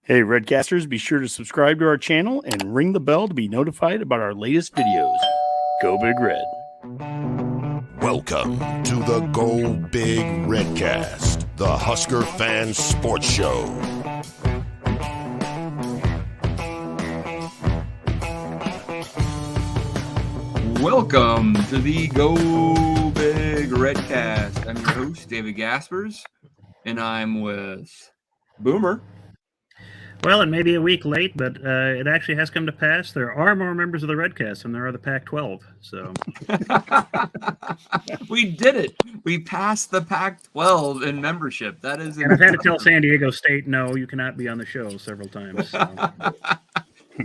Hey, Redcasters, be sure to subscribe to our channel and ring the bell to be notified about our latest videos. Go Big Red. Welcome to the Go Big Redcast, the Husker Fan Sports Show. Welcome to the Go Big Redcast. I'm your host, David Gaspers, and I'm with Boomer. Well, it may be a week late, but it actually has come to pass. There are more members of the Redcast than there are the Pac-12. So We did it. We passed the Pac-12 in membership. That is, and I've had to tell San Diego State, no, you cannot be on the show several times. So.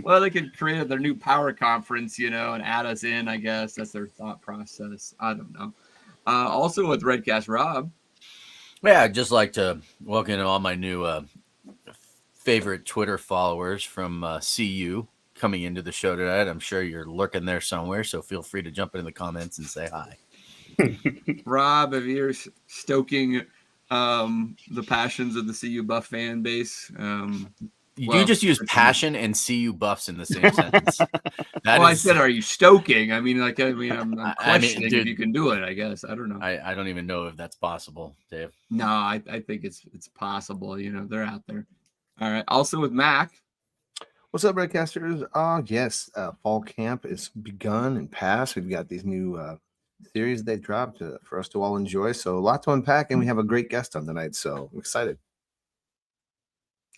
Well, they could create their new power conference, and add us in, I guess. That's their thought process. I don't know. Also with Redcast, Rob. Yeah, I'd just like to welcome all my new favorite Twitter followers from CU coming into the show tonight. I'm sure you're lurking there somewhere, so feel free to jump into the comments and say hi. Rob, if you're stoking the passions of the CU Buff fan base, you just use passion and CU Buffs in the same sentence. I said, are you stoking? I'm questioning dude, if you can do it, I guess. I don't know. I don't even know if that's possible, Dave. No, I think it's possible. They're out there. All right. Also with Mac. What's up, Redcasters? Yes, fall camp is begun and passed. We've got these new theories they dropped for us to all enjoy. So a lot to unpack, and we have a great guest on tonight. So I'm excited.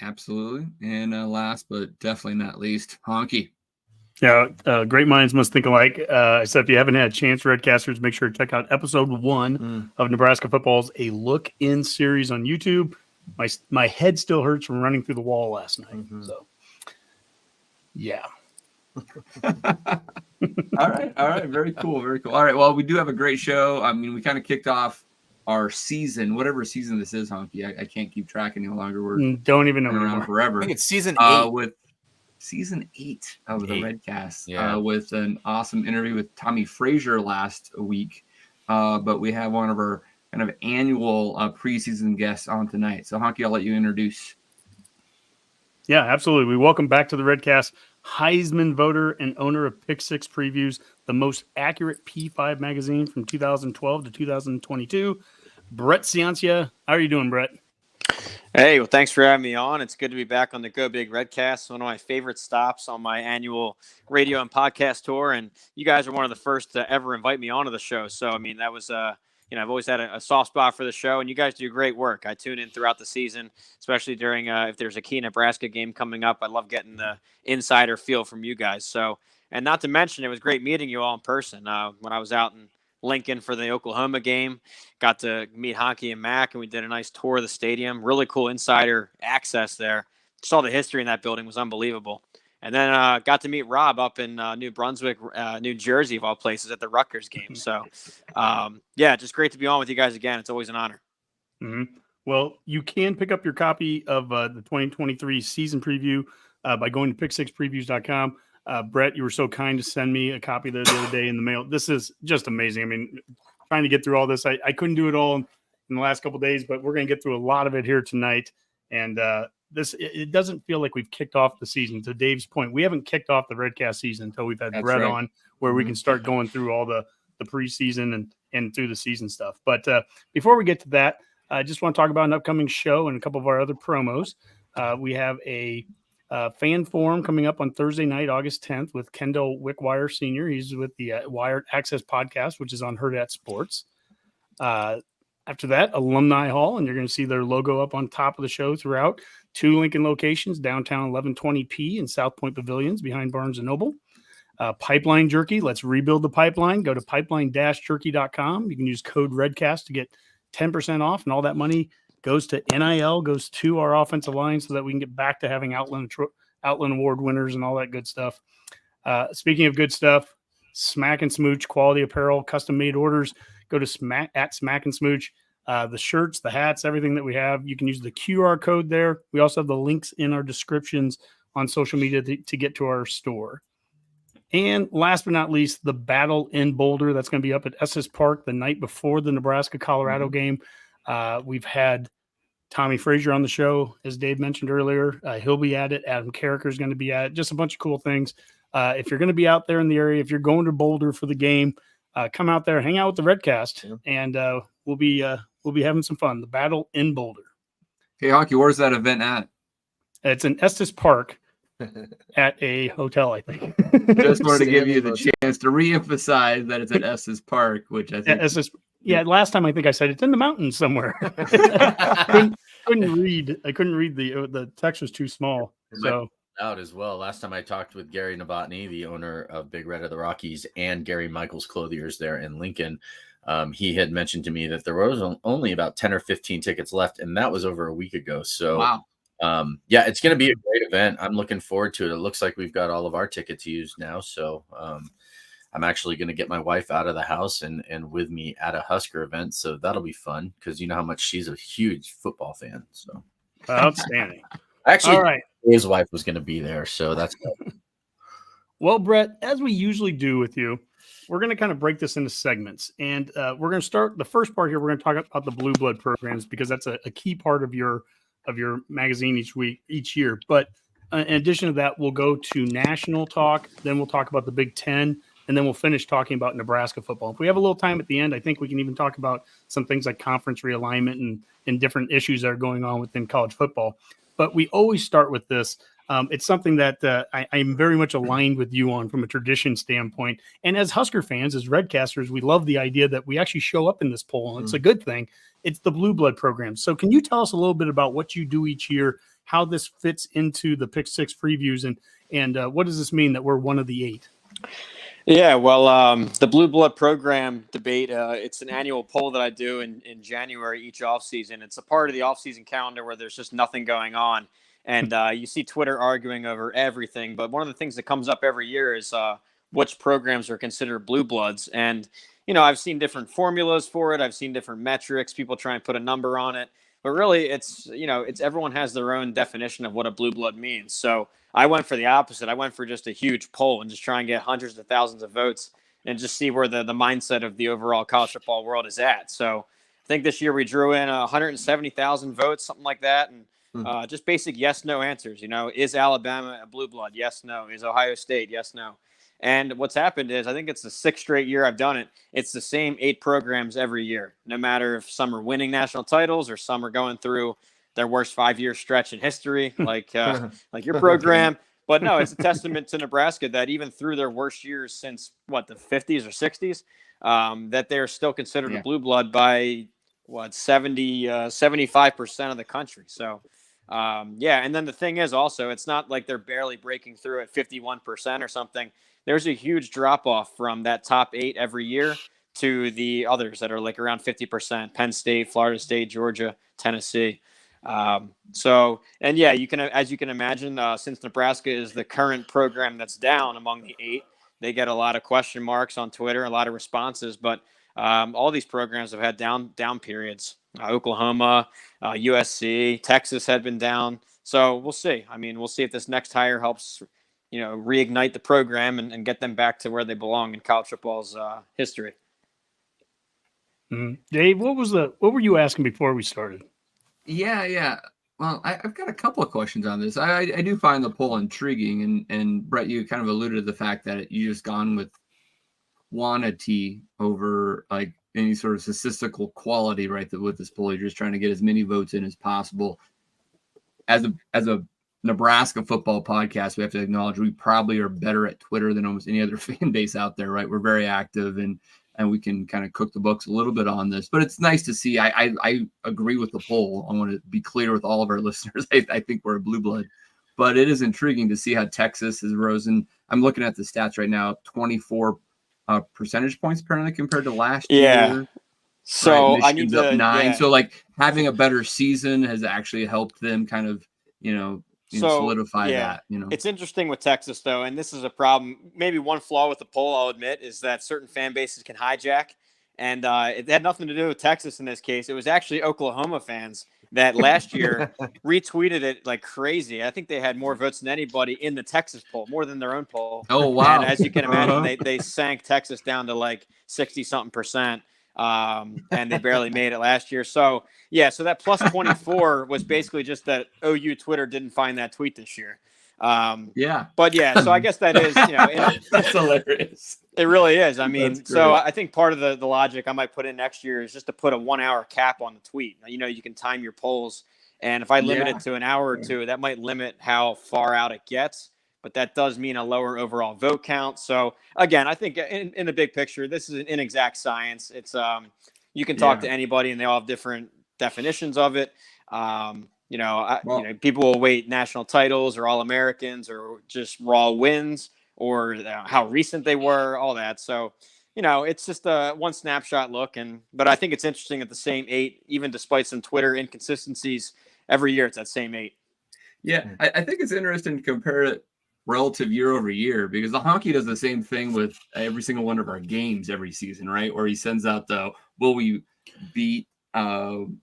Absolutely. And last but definitely not least, Honky. Yeah, great minds must think alike. So if you haven't had a chance, Redcasters, make sure to check out episode 1 of Nebraska Football's A Look In series on YouTube. My head still hurts from running through the wall last night. Mm-hmm. So, yeah. All right. Very cool. All right. Well, we do have a great show. I mean, we kind of kicked off our season, whatever season this is, Honky. I can't keep track any longer. We're don't even know around forever. I think it's season 8. With season 8 of the Redcast. Yeah. With an awesome interview with Tommy Frazier last week. But we have one of our kind of annual preseason guests on tonight. So, Honky, I'll let you introduce. Yeah, absolutely. We welcome back to the Redcast Heisman Voter and owner of Pick Six Previews, the most accurate P5 magazine from 2012 to 2022, Brett Ciancia. How are you doing, Brett? Hey, well, thanks for having me on. It's good to be back on the Go Big Redcast, one of my favorite stops on my annual radio and podcast tour. And you guys are one of the first to ever invite me onto the show. So, I mean, that was I've always had a soft spot for the show, and you guys do great work. I tune in throughout the season, especially during if there's a key Nebraska game coming up. I love getting the insider feel from you guys. So, and not to mention, it was great meeting you all in person. When I was out in Lincoln for the Oklahoma game, got to meet Honky and Mac, and we did a nice tour of the stadium. Really cool insider access there. Saw the history in that building was unbelievable. And then got to meet Rob up in New Brunswick, New Jersey, of all places, at the Rutgers game. So, just great to be on with you guys again. It's always an honor. Mm-hmm. Well, you can pick up your copy of the 2023 season preview by going to pick6previews.com. Brett, you were so kind to send me a copy the other day in the mail. This is just amazing. I mean, trying to get through all this, I couldn't do it all in the last couple of days, but we're going to get through a lot of it here tonight. And it doesn't feel like we've kicked off the season. To Dave's point, we haven't kicked off the Redcast season until we've had Brett on, where we can start going through all the preseason and through the season stuff. But before we get to that, I just want to talk about an upcoming show and a couple of our other promos. We have a fan forum coming up on Thursday night, August 10th, with Kendall Wickwire Sr. He's with the Wired Access podcast, which is on Herd at Sports. After that, Alumni Hall, and you're going to see their logo up on top of the show throughout. 2 Lincoln locations, downtown 1120p and South Point Pavilions behind Barnes & Noble. Pipeline Jerky, let's rebuild the pipeline. Go to pipeline-jerky.com. You can use code REDCAST to get 10% off, and all that money goes to NIL, goes to our offensive line so that we can get back to having Outland Award winners and all that good stuff. Speaking of good stuff, Smack and Smooch, quality apparel, custom-made orders. Go to Smack and Smooch. The shirts, the hats, everything that we have, you can use the QR code there. We also have the links in our descriptions on social media to get to our store. And last but not least, the Battle in Boulder. That's going to be up at Estes Park the night before the Nebraska-Colorado game. We've had Tommy Frazier on the show, as Dave mentioned earlier. He'll be at it. Adam Carricker is going to be at it. Just a bunch of cool things. If you're going to be out there in the area, if you're going to Boulder for the game, come out there, hang out with the Redcast, and we'll be having some fun. The Battle in Boulder. Hey, Honky, where's that event at? It's in Estes Park at a hotel, I think. Just wanted to give you the chance to reemphasize that it's at Estes Park, which I think. Yeah, last time I think I said it's in the mountains somewhere. couldn't read. I couldn't read the text was too small. So out as well. Last time I talked with Gary Novotny, the owner of Big Red of the Rockies, and Gary Michaels Clothiers there in Lincoln. He had mentioned to me that there was only about 10 or 15 tickets left, and that was over a week ago. So, wow. Yeah, it's going to be a great event. I'm looking forward to it. It looks like we've got all of our tickets used now. So I'm actually going to get my wife out of the house and with me at a Husker event. So that'll be fun because you know how much she's a huge football fan. So outstanding. Actually, all right. His wife was going to be there. So that's good. Well, Brett, as we usually do with you, we're going to kind of break this into segments. And we're going to start the first part here. We're going to talk about the Blue Blood programs because that's a key part of your magazine each year. But in addition to that, we'll go to national talk. Then we'll talk about the Big Ten. And then we'll finish talking about Nebraska football. If we have a little time at the end, I think we can even talk about some things like conference realignment and different issues that are going on within college football. But we always start with this. It's something that I'm very much aligned with you on from a tradition standpoint. And as Husker fans, as Redcasters, we love the idea that we actually show up in this poll. And it's a good thing. It's the Blue Blood program. So can you tell us a little bit about what you do each year, how this fits into the Pick Six previews, and what does this mean that we're one of the 8? Yeah, well, the Blue Blood program debate, it's an annual poll that I do in January each offseason. It's a part of the offseason calendar where there's just nothing going on. And you see Twitter arguing over everything. But one of the things that comes up every year is which programs are considered Blue Bloods. And, you know, I've seen different formulas for it. I've seen different metrics. People try and put a number on it. But really, it's everyone has their own definition of what a Blue Blood means. So I went for the opposite. I went for just a huge poll and just try and get hundreds of thousands of votes and just see where the mindset of the overall college football world is at. So I think this year we drew in 170,000 votes, something like that. And just basic yes, no answers. You know, is Alabama a Blue Blood? Yes, no. Is Ohio State? Yes, no. And what's happened is I think it's the 6th straight year I've done it. It's the same 8 programs every year, no matter if some are winning national titles or some are going through their worst 5-year stretch in history, like your program. But no, it's a testament to Nebraska that even through their worst years since the 50s or 60s, that they're still considered a Blue Blood by 75% of the country. So and then the thing is also, it's not like they're barely breaking through at 51% or something. There's a huge drop off from that top 8 every year to the others that are like around 50%, Penn State, Florida State, Georgia, Tennessee. You can, as you can imagine, since Nebraska is the current program that's down among the 8, they get a lot of question marks on Twitter, a lot of responses, but all these programs have had down periods. Oklahoma, USC, Texas had been down. So we'll see. I mean, we'll see if this next hire helps, reignite the program and get them back to where they belong in college football's history. Dave, what were you asking before we started? Yeah. Well, I've got a couple of questions on this. I do find the poll intriguing, and Brett, you kind of alluded to the fact that you just gone with quantity over like any sort of statistical quality, right? That with this poll, you're just trying to get as many votes in as possible. As a Nebraska football podcast, we have to acknowledge we probably are better at Twitter than almost any other fan base out there, right? We're very active and we can kind of cook the books a little bit on this, but it's nice to see. I agree with the poll. I want to be clear with all of our listeners. I think we're a Blue Blood, but it is intriguing to see how Texas has risen. I'm looking at the stats right now, 24 percentage points apparently compared to last year. So right? I need to 9. Yeah. So like having a better season has actually helped them kind of, solidify that. It's interesting with Texas though, and this is a problem. Maybe one flaw with the poll, I'll admit, is that certain fan bases can hijack, and it had nothing to do with Texas in this case. It was actually Oklahoma fans that last year retweeted it like crazy. I think they had more votes than anybody in the Texas poll, more than their own poll. Oh wow! And as you can imagine, they sank Texas down to like 60-something%. and they barely made it last year. So yeah, so that plus 24 was basically just that OU Twitter didn't find that tweet this year. Yeah. But yeah, so I guess that is, That's hilarious. it really is. I mean, That's so great. I think part of the logic I might put in next year is just to put a 1 hour cap on the tweet. You can time your polls. And if I limit it to an hour or two, that might limit how far out it gets. But that does mean a lower overall vote count. So again, I think in the big picture, this is an inexact science. It's you can talk to anybody, and they all have different definitions of it. People will weight national titles or All-Americans or just raw wins or how recent they were, all that. So, it's just a one snapshot look. But I think it's interesting at the same 8, even despite some Twitter inconsistencies, every year it's that same 8. Yeah, I think it's interesting to compare it relative year over year, because the Honky does the same thing with every single one of our games every season, right? Where he sends out will we beat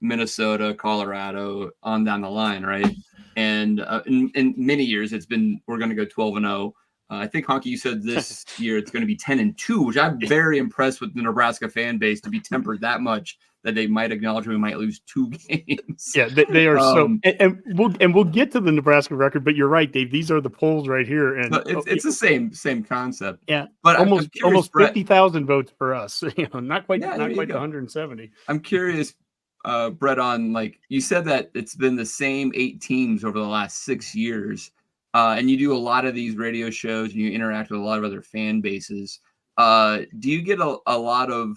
Minnesota, Colorado, on down the line, right? And in many years, it's been we're going to go 12-0. I think, Honky, you said this year it's going to be 10-2, which I'm very impressed with the Nebraska fan base to be tempered that much that they might acknowledge we might lose 2 games. Yeah, they are so, and we'll get to the Nebraska record, but you're right, Dave. These are the polls right here, and it's the same concept. Yeah, but almost 50,000 votes for us. Not quite 170. I'm curious, Brett, on you said that it's been the same 8 teams over the last 6 years, and you do a lot of these radio shows and you interact with a lot of other fan bases. Do you get a lot of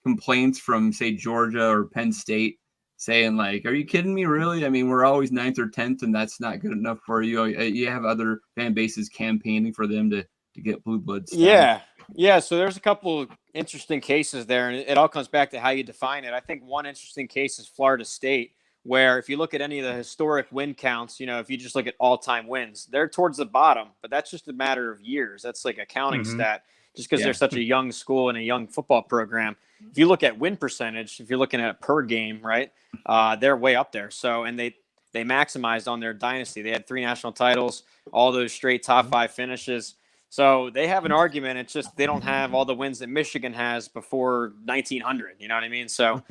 complaints from, say, Georgia or Penn State saying, are you kidding me, really? I mean, we're always 9th or 10th, and that's not good enough for you. You have other fan bases campaigning for them to get blue blood status. Yeah. So there's a couple interesting cases there, and it all comes back to how you define it. I think one interesting case is Florida State, where if you look at any of the historic win counts, if you just look at all-time wins, they're towards the bottom, but that's just a matter of years. That's like a counting stat, just because they're such a young school and a young football program. If you look at win percentage, if you're looking at per game, right, they're way up there. So, and they maximized on their dynasty. They had 3 national titles, all those straight top 5 finishes. So they have an argument. It's just they don't have all the wins that Michigan has before 1900. You know what I mean? So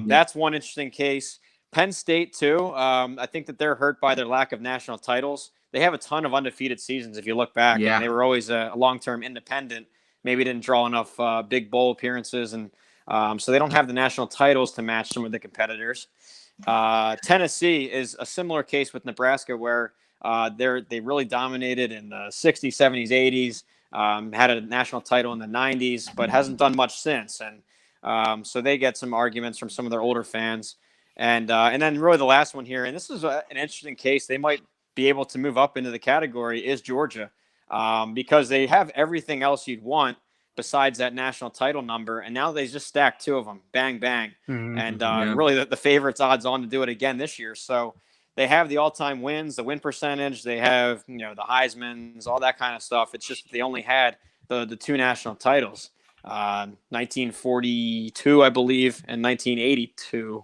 that's one interesting case. Penn State, too. I think that they're hurt by their lack of national titles. They have a ton of undefeated seasons if you look back. Yeah. And they were always a long-term independent. Maybe didn't draw enough big bowl appearances. And so they don't have the national titles to match some of the competitors. Tennessee is a similar case with Nebraska, where they really dominated in the 60s, 70s, 80s, had a national title in the 90s, but hasn't done much since. And so they get some arguments from some of their older fans. And then really the last one here, and this is an interesting case, they might be able to move up into the category, is Georgia, because they have everything else you'd want besides that national title number. And now they just stacked 2 of them, bang, bang. And really the favorites odds on to do it again this year. So they have the all-time wins, the win percentage, they have, the Heismans, all that kind of stuff. It's just they only had the 2 national titles, 1942, I believe, and 1982.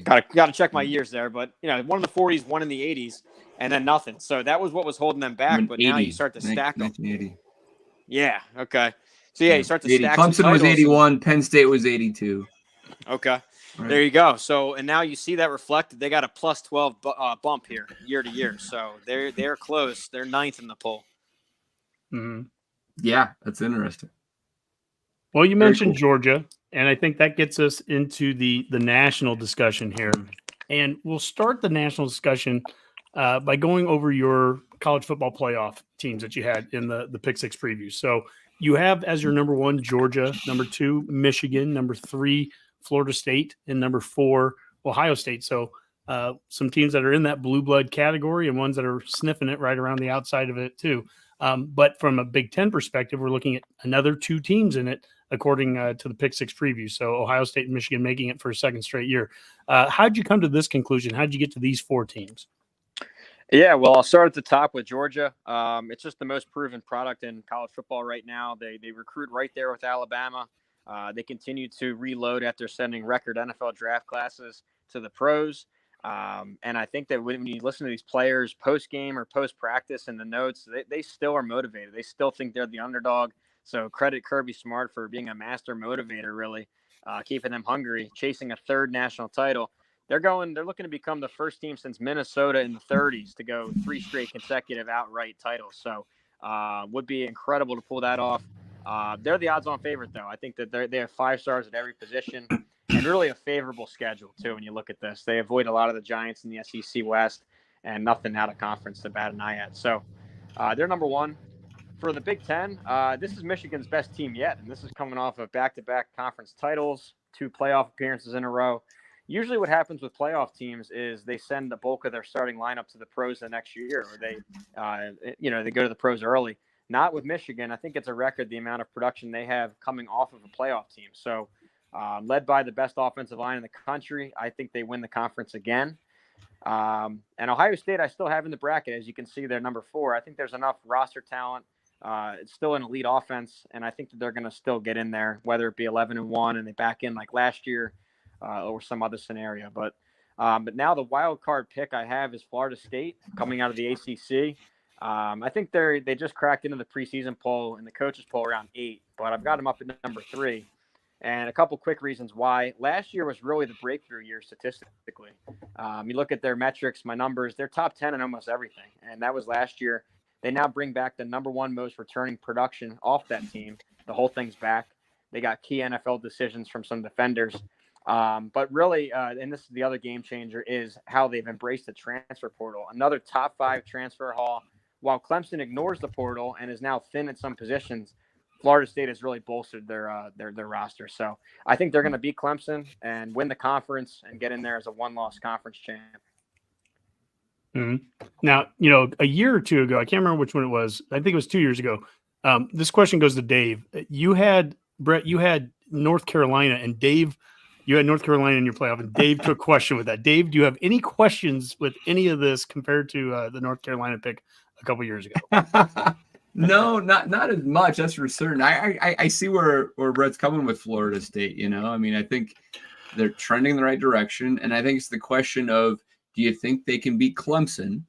Got to check my years there, but one in the 40s, one in the 80s, and then nothing. So that was what was holding them back. But now you start to stack them. 1980. Yeah. Okay. So you start to stack. Clemson was 81. Penn State was 82. Okay. Right. There you go. So, and now you see that reflected. They got a plus 12 bump here year to year. So they're close. They're 9th in the poll. Yeah, that's interesting. Well, you mentioned Georgia, and I think that gets us into the national discussion here. And we'll start the national discussion by going over your college football playoff teams that you had in the Pick 6 preview. So you have as your number 1 Georgia, number 2 Michigan, number 3 Florida State, and number 4 Ohio State. So some teams that are in that blue blood category and ones that are sniffing it right around the outside of it too. But from a Big Ten perspective, we're looking at another 2 teams in it, according to the Pick 6 preview. So Ohio State and Michigan making it for a second straight year. How'd you come to this conclusion? How'd you get to these 4 teams? Yeah, well, I'll start at the top with Georgia. It's just the most proven product in college football right now. They recruit right there with Alabama. They continue to reload after sending record NFL draft classes to the pros. And I think that when you listen to these players post-game or post-practice in the notes, they still are motivated. They still think they're the underdog. So credit Kirby Smart for being a master motivator, really. keeping them hungry, chasing a third national title. They're looking to become the first team since Minnesota in the 30s to go 3 straight consecutive outright titles. So would be incredible to pull that off. They're the odds-on favorite, though. I think that they have 5 stars at every position and really a favorable schedule, too, when you look at this. They avoid a lot of the Giants in the SEC West and nothing out of conference to bat an eye at. So they're number 1. For the Big Ten, this is Michigan's best team yet, and this is coming off of back-to-back conference titles, 2 playoff appearances in a row. Usually what happens with playoff teams is they send the bulk of their starting lineup to the pros the next year, or they go to the pros early. Not with Michigan. I think it's a record the amount of production they have coming off of a playoff team. So led by the best offensive line in the country, I think they win the conference again. And Ohio State, I still have in the bracket. As you can see, they're number 4. I think there's enough roster talent. It's still an elite offense, and I think that they're going to still get in there, whether it be 11-1 and they back in like last year or some other scenario. But now the wild card pick I have is Florida State coming out of the ACC. I think they just cracked into the preseason poll and the coaches poll around 8, but I've got them up at number 3. And a couple quick reasons why. Last year was really the breakthrough year statistically. You look at their metrics, my numbers, they're top 10 in almost everything. And that was last year. They now bring back the number 1 most returning production off that team. The whole thing's back. They got key NFL decisions from some defenders. But really, and this is the other game changer, is how they've embraced the transfer portal. Another top 5 transfer haul. While Clemson ignores the portal and is now thin at some positions, Florida State has really bolstered their roster. So I think they're going to beat Clemson and win the conference and get in there as a 1-loss conference champ. Mm-hmm. Now, a year or 2 ago, I can't remember which one it was. I think it was 2 years ago. This question goes to Dave. Brett, you had North Carolina, and Dave, you had North Carolina in your playoff, and Dave took question with that. Dave, do you have any questions with any of this compared to the North Carolina pick a couple years ago? No, not as much. That's for certain. I see where Brett's coming with Florida State. I mean, I think they're trending in the right direction, and I think it's the question of, do you think they can beat Clemson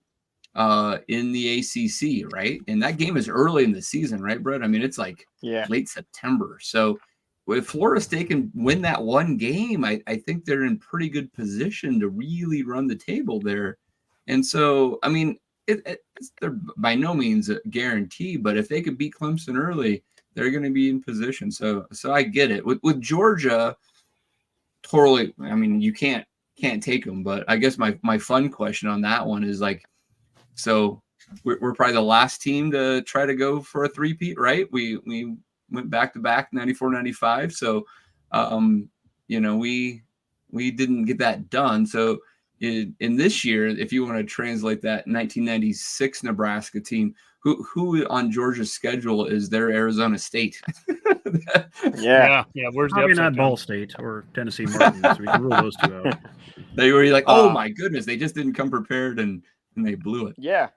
in the ACC, right? And that game is early in the season, right, Brett? I mean, it's like late September. So if Florida State can win that one game, I think they're in pretty good position to really run the table there. And so, I mean, they're by no means a guarantee, but if they could beat Clemson early, they're going to be in position. So I get it. With Georgia, totally. I mean, you can't take them, but I guess my fun question on that one is like, so we're probably the last team to try to go for a three-peat, right? We went back-to-back 94-95. So, we didn't get that done. So in this year, if you want to translate that 1996 Nebraska team, who on Georgia's schedule is their Arizona State? Yeah. Where's probably the not Ball State or Tennessee Martin, so we can rule those 2 out. They were like, oh my goodness, they just didn't come prepared and they blew it. Yeah.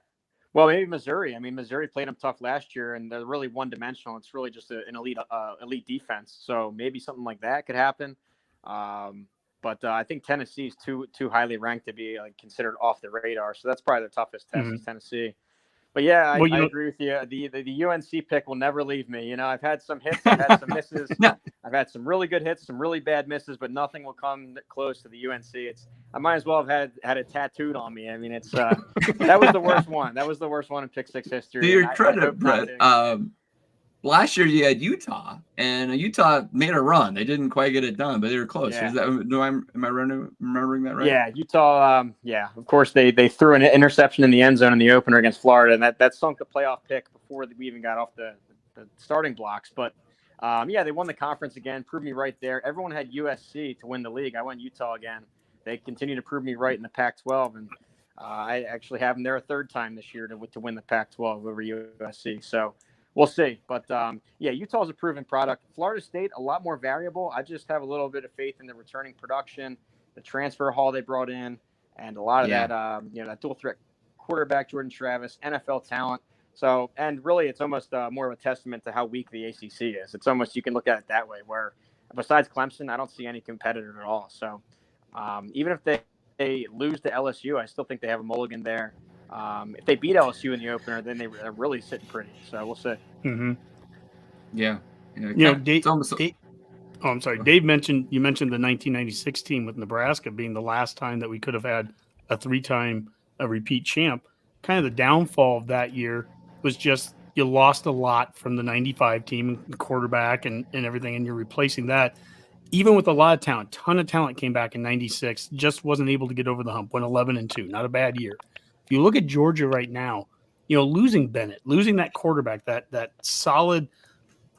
Well, maybe Missouri. I mean, Missouri played them tough last year, and they're really one-dimensional. It's really just an elite defense. So maybe something like that could happen. But I think Tennessee is too highly ranked to be considered off the radar. So that's probably the toughest test is Tennessee. But yeah, I agree with you. The UNC pick will never leave me. I've had some hits, I've had some misses. I've had some really good hits, some really bad misses, but nothing will come close to the UNC. I might as well have had it tattooed on me. I mean, it's that was the worst one. That was the worst one in Pick 6 history. To your credit, Brett. Last year you had Utah, and Utah made a run. They didn't quite get it done, but they were close. Yeah. Am I remembering that right? Yeah, Utah. Of course they threw an interception in the end zone in the opener against Florida, and that sunk the playoff pick before we even got off the starting blocks. But they won the conference again. Proved me right there. Everyone had USC to win the league. I went Utah again. They continue to prove me right in the Pac-12, and I actually have them there a third time this year to win the Pac-12 over USC. So. We'll see. But, Utah's a proven product. Florida State, a lot more variable. I just have a little bit of faith in the returning production, the transfer haul they brought in, and a lot of that dual-threat quarterback, Jordan Travis, NFL talent. So, and really it's almost more of a testament to how weak the ACC is. It's almost, you can look at it that way, where besides Clemson, I don't see any competitor at all. So even if they lose to LSU, I still think they have a mulligan there. If they beat LSU in the opener, then they're really sitting pretty. So we'll see. Mm-hmm. Yeah. Dave, Oh, I'm sorry. Dave mentioned the 1996 team with Nebraska being the last time that we could have had a three-time repeat champ. Kind of the downfall of that year was just you lost a lot from the 95 team, quarterback and everything, and you're replacing that. Even with a lot of talent, ton of talent came back in 96, just wasn't able to get over the hump, went 11-2, not a bad year. If you look at Georgia right now, losing Bennett, losing that quarterback, that solid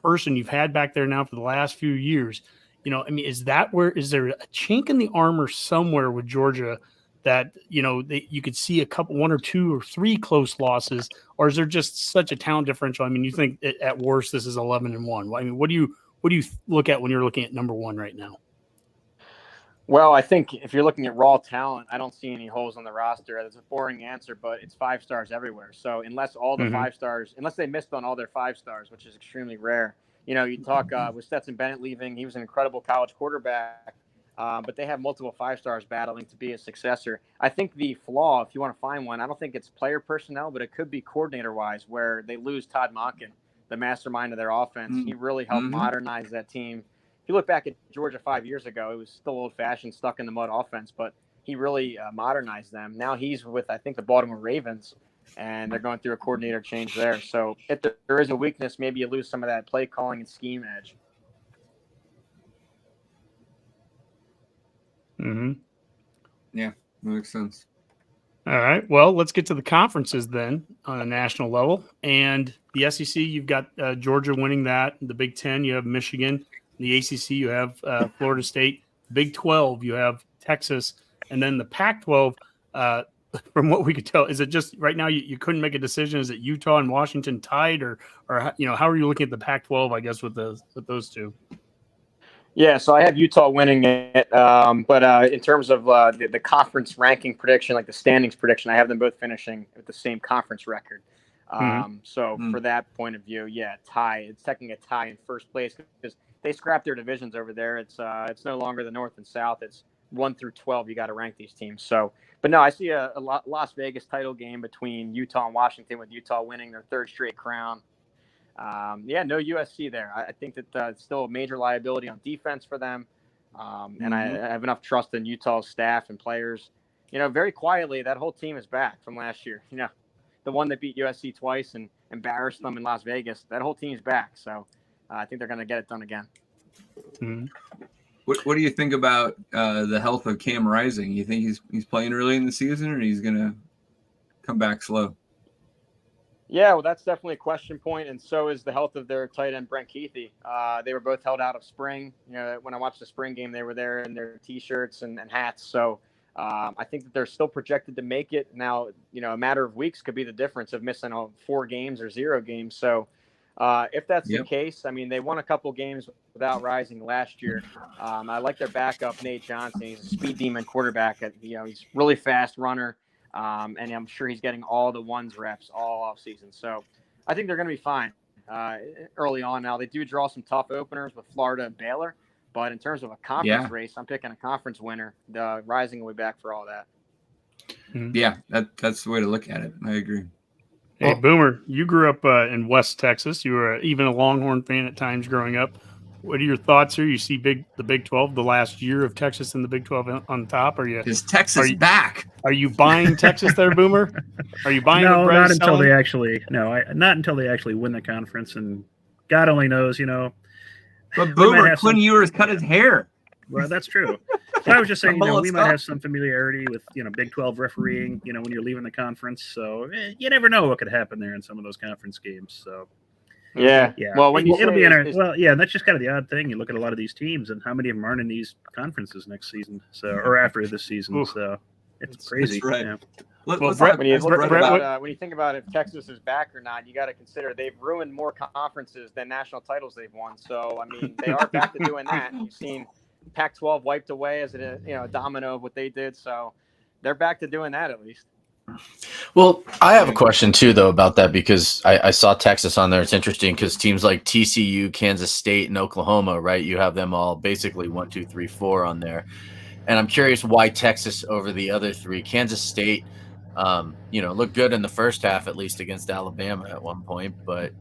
person you've had back there now for the last few years, is there a chink in the armor somewhere with Georgia that, you could see one or two or three close losses, or is there just such a talent differential? I mean, you think at worst this is 11-1. I mean, what do you look at when you're looking at number one right now? Well, I think if you're looking at raw talent, I don't see any holes on the roster. It's a boring answer, but it's 5 stars everywhere. So unless all the 5 stars, unless they missed on all their 5 stars, which is extremely rare, you talk with Stetson Bennett leaving, he was an incredible college quarterback, but they have multiple 5 stars battling to be a successor. I think the flaw, if you want to find one, I don't think it's player personnel, but it could be coordinator-wise, where they lose Todd Monken, the mastermind of their offense. He really helped modernize that team. If you look back at Georgia 5 years ago, it was still old-fashioned, stuck-in-the-mud offense, but he really modernized them. Now he's with, I think, the Baltimore Ravens, and they're going through a coordinator change there. So if there is a weakness, maybe you lose some of that play calling and scheme edge. Yeah, makes sense. All right. Well, let's get to the conferences then on a national level. And the SEC, you've got Georgia winning that. The Big Ten, you have Michigan. The ACC, you have Florida State. Big 12, you have Texas. And then the Pac-12, from what we could tell, is it just right now you couldn't make a decision? Is it Utah and Washington tied, or how are you looking at the Pac-12? I guess with those two. Yeah, so I have Utah winning it, but in terms of the conference ranking prediction, like the standings prediction, I have them both finishing with the same conference record. For that point of view, yeah, tie. It's technically a tie in first place because they scrapped their divisions over there. It's no longer the North and South. It's 1 through 12. You got to rank these teams. So, but no, I see a Las Vegas title game between Utah and Washington, with Utah winning their 3rd straight crown. No USC there. I think that it's still a major liability on defense for them. And I have enough trust in Utah's staff and players. Very quietly, that whole team is back from last year. The one that beat USC twice and embarrassed them in Las Vegas, that whole team's back. So I think they're going to get it done again. What do you think about the health of Cam Rising? You think he's playing early in the season, or he's going to come back slow? Yeah, well, that's definitely a question point, and so is the health of their tight end, Brent Keithy. They were both held out of spring. When I watched the spring game, they were there in their T-shirts and hats. So I think that they're still projected to make it. Now, a matter of weeks could be the difference of missing 4 games or 0 games. So if that's the case, I mean, they won a couple games without Rising last year. I like their backup, Nate Johnson. He's a speed demon quarterback. He's really fast runner. And I'm sure he's getting all the ones reps all off season. So I think they're going to be fine early on. Now, they do draw some tough openers with Florida and Baylor, but in terms of a conference race, I'm picking a conference winner. The Rising will be back for all that. Yeah, that's the way to look at it. I agree. Hey, Boomer, you grew up in West Texas. You were even a Longhorn fan at times growing up. What are your thoughts here? You see the Big 12, the last year of Texas in the Big 12 on top. Is Texas back? Are you buying Texas there, Boomer? Are you buying? No, not until they actually. Not until they actually win the conference, and God only knows, But Boomer, Quinn Ewers cut his hair. Well, that's true. But I was just saying, we might have some familiarity with, Big 12 refereeing, when you're leaving the conference. So you never know what could happen there in some of those conference games. So. Yeah. Well, it'll be that's just kind of the odd thing. You look at a lot of these teams, and how many of them aren't in these conferences next season, or after this season. Oof. So it's crazy. That's right. Well, Brett, when you think about if Texas is back or not, you got to consider they've ruined more conferences than national titles they've won. So I mean, they are back to doing that. You've seen Pac-12 wiped away as a domino of what they did. So they're back to doing that at least. Well, I have a question too, though, about that, because I saw Texas on there. It's interesting because teams like TCU, Kansas State, and Oklahoma, right? You have them all basically 1, 2, 3, 4 on there. And I'm curious why Texas over the other 3. Kansas State, looked good in the first half, at least against Alabama at one point. But,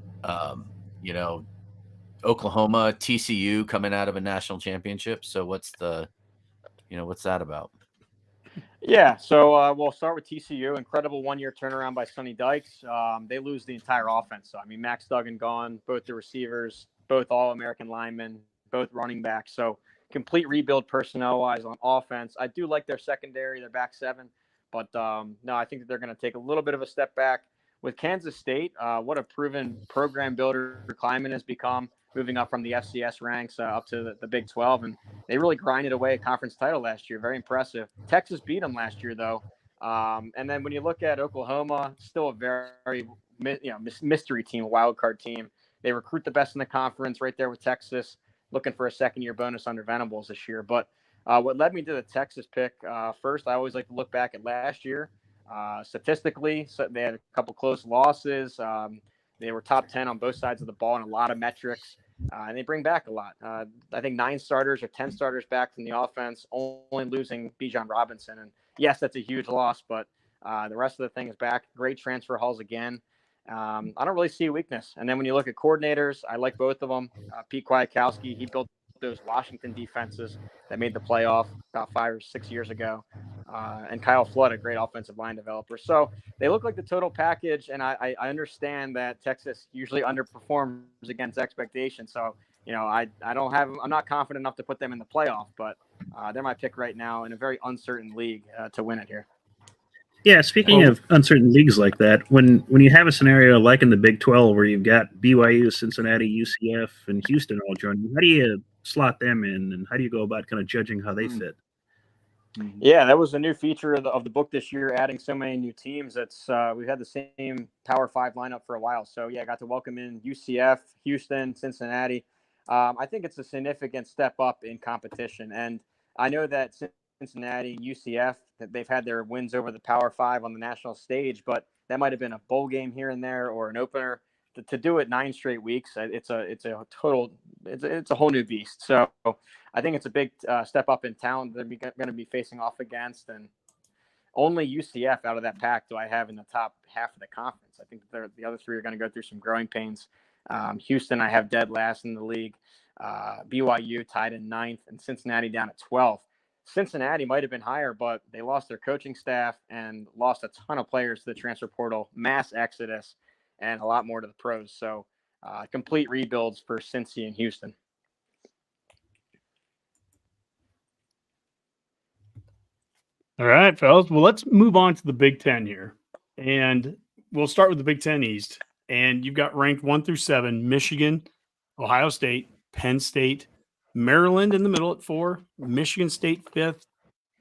Oklahoma, TCU coming out of a national championship. So what's that about? Yeah, so we'll start with TCU. Incredible one-year turnaround by Sonny Dykes. They lose the entire offense. So, I mean, Max Duggan gone, both the receivers, both All-American linemen, both running backs. So complete rebuild personnel-wise on offense. I do like their secondary, their back seven. But, no, I think that they're going to take a little bit of a step back. With Kansas State, what a proven program builder Kleiman has become, moving up from the FCS ranks up to the Big 12. And they really grinded away a conference title last year. Very impressive. Texas beat them last year, though. And then when you look at Oklahoma, still a very mystery team, a wild card team. They recruit the best in the conference right there with Texas, looking for a second-year bonus under Venables this year. But what led me to the Texas pick, first, I always like to look back at last year. Statistically, so they had a couple close losses. They were top 10 on both sides of the ball in a lot of metrics. And they bring back a lot. I think 9 starters or 10 starters back from the offense, only losing Bijan Robinson. And yes, that's a huge loss, but the rest of the thing is back. Great transfer hauls again. I don't really see a weakness. And then when you look at coordinators, I like both of them. Pete Kwiatkowski, he built those Washington defenses that made the playoff about 5 or 6 years ago. And Kyle Flood, a great offensive line developer. So they look like the total package, and I understand that Texas usually underperforms against expectations. So, I'm not confident enough to put them in the playoff, but they're my pick right now in a very uncertain league to win it here. Yeah, speaking of uncertain leagues like that, when you have a scenario like in the Big 12 where you've got BYU, Cincinnati, UCF, and Houston all joining, how do you slot them in, and how do you go about kind of judging how they fit? Yeah, that was a new feature of the book this year, adding so many new teams. We've had the same Power 5 lineup for a while. So, yeah, I got to welcome in UCF, Houston, Cincinnati. I think it's a significant step up in competition. And I know that Cincinnati, UCF, that they've had their wins over the Power 5 on the national stage, but that might have been a bowl game here and there or an opener. To do it 9 straight weeks, it's a whole new beast. So I think it's a big step up in talent that they're going to be facing off against, and only UCF out of that pack do I have in the top half of the conference. I think the other 3 are going to go through some growing pains. Houston, I have dead last in the league. BYU tied in 9th, and Cincinnati down at 12th. Cincinnati might have been higher, but they lost their coaching staff and lost a ton of players to the transfer portal, mass exodus, and a lot more to the pros. So complete rebuilds for Cincy and Houston. All right, fellas. Well, let's move on to the Big Ten here. And we'll start with the Big Ten East. And you've got ranked 1 through 7, Michigan, Ohio State, Penn State, Maryland in the middle at 4, Michigan State 5th,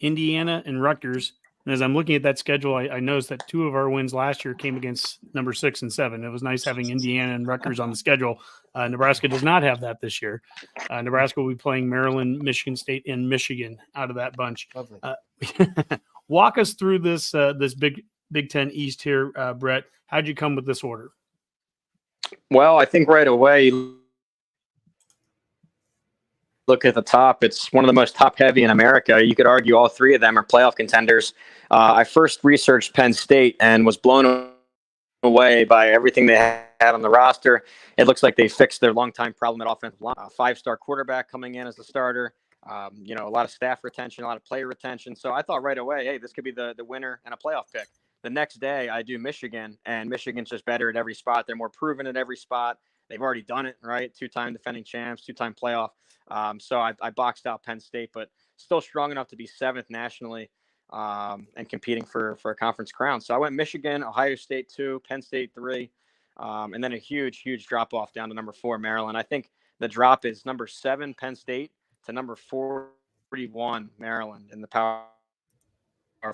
Indiana, and Rutgers. And as I'm looking at that schedule, I noticed that 2 of our wins last year came against number 6 and 7. It was nice having Indiana and Rutgers on the schedule. Nebraska does not have that this year. Nebraska will be playing Maryland, Michigan State, and Michigan out of that bunch. Walk us through this Big Ten East here, Brett. How'd you come with this order? Well, I think right away, look at the top. It's one of the most top-heavy in America. You could argue all 3 of them are playoff contenders. I first researched Penn State and was blown away by everything they had on the roster. It looks like they fixed their longtime problem at offensive line. A 5-star quarterback coming in as the starter. A lot of staff retention, a lot of player retention. So I thought right away, hey, this could be the winner and a playoff pick. The next day, I do Michigan, and Michigan's just better at every spot. They're more proven at every spot. They've already done it, right? 2-time defending champs, 2-time playoff. So I boxed out Penn State, but still strong enough to be 7th nationally and competing for a conference crown. So I went Michigan, Ohio State 2, Penn State 3, and then a huge drop-off down to number 4, Maryland. I think the drop is number 7, Penn State, to number 41, Maryland, in the Power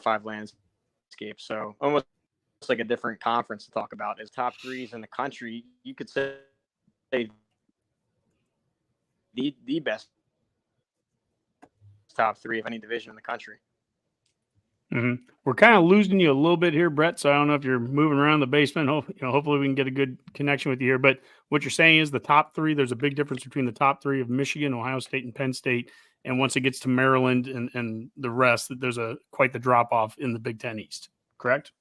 5 landscape. So almost like a different conference to talk about. As top 3s in the country, you could say the best top 3 of any division in the country. Mm-hmm. We're kind of losing you a little bit here, Brett. So I don't know if you're moving around the basement. Hopefully we can get a good connection with you here. But what you're saying is the top 3, there's a big difference between the top 3 of Michigan, Ohio State, and Penn State. And once it gets to Maryland and the rest, there's quite the drop off in the Big Ten East. Correct?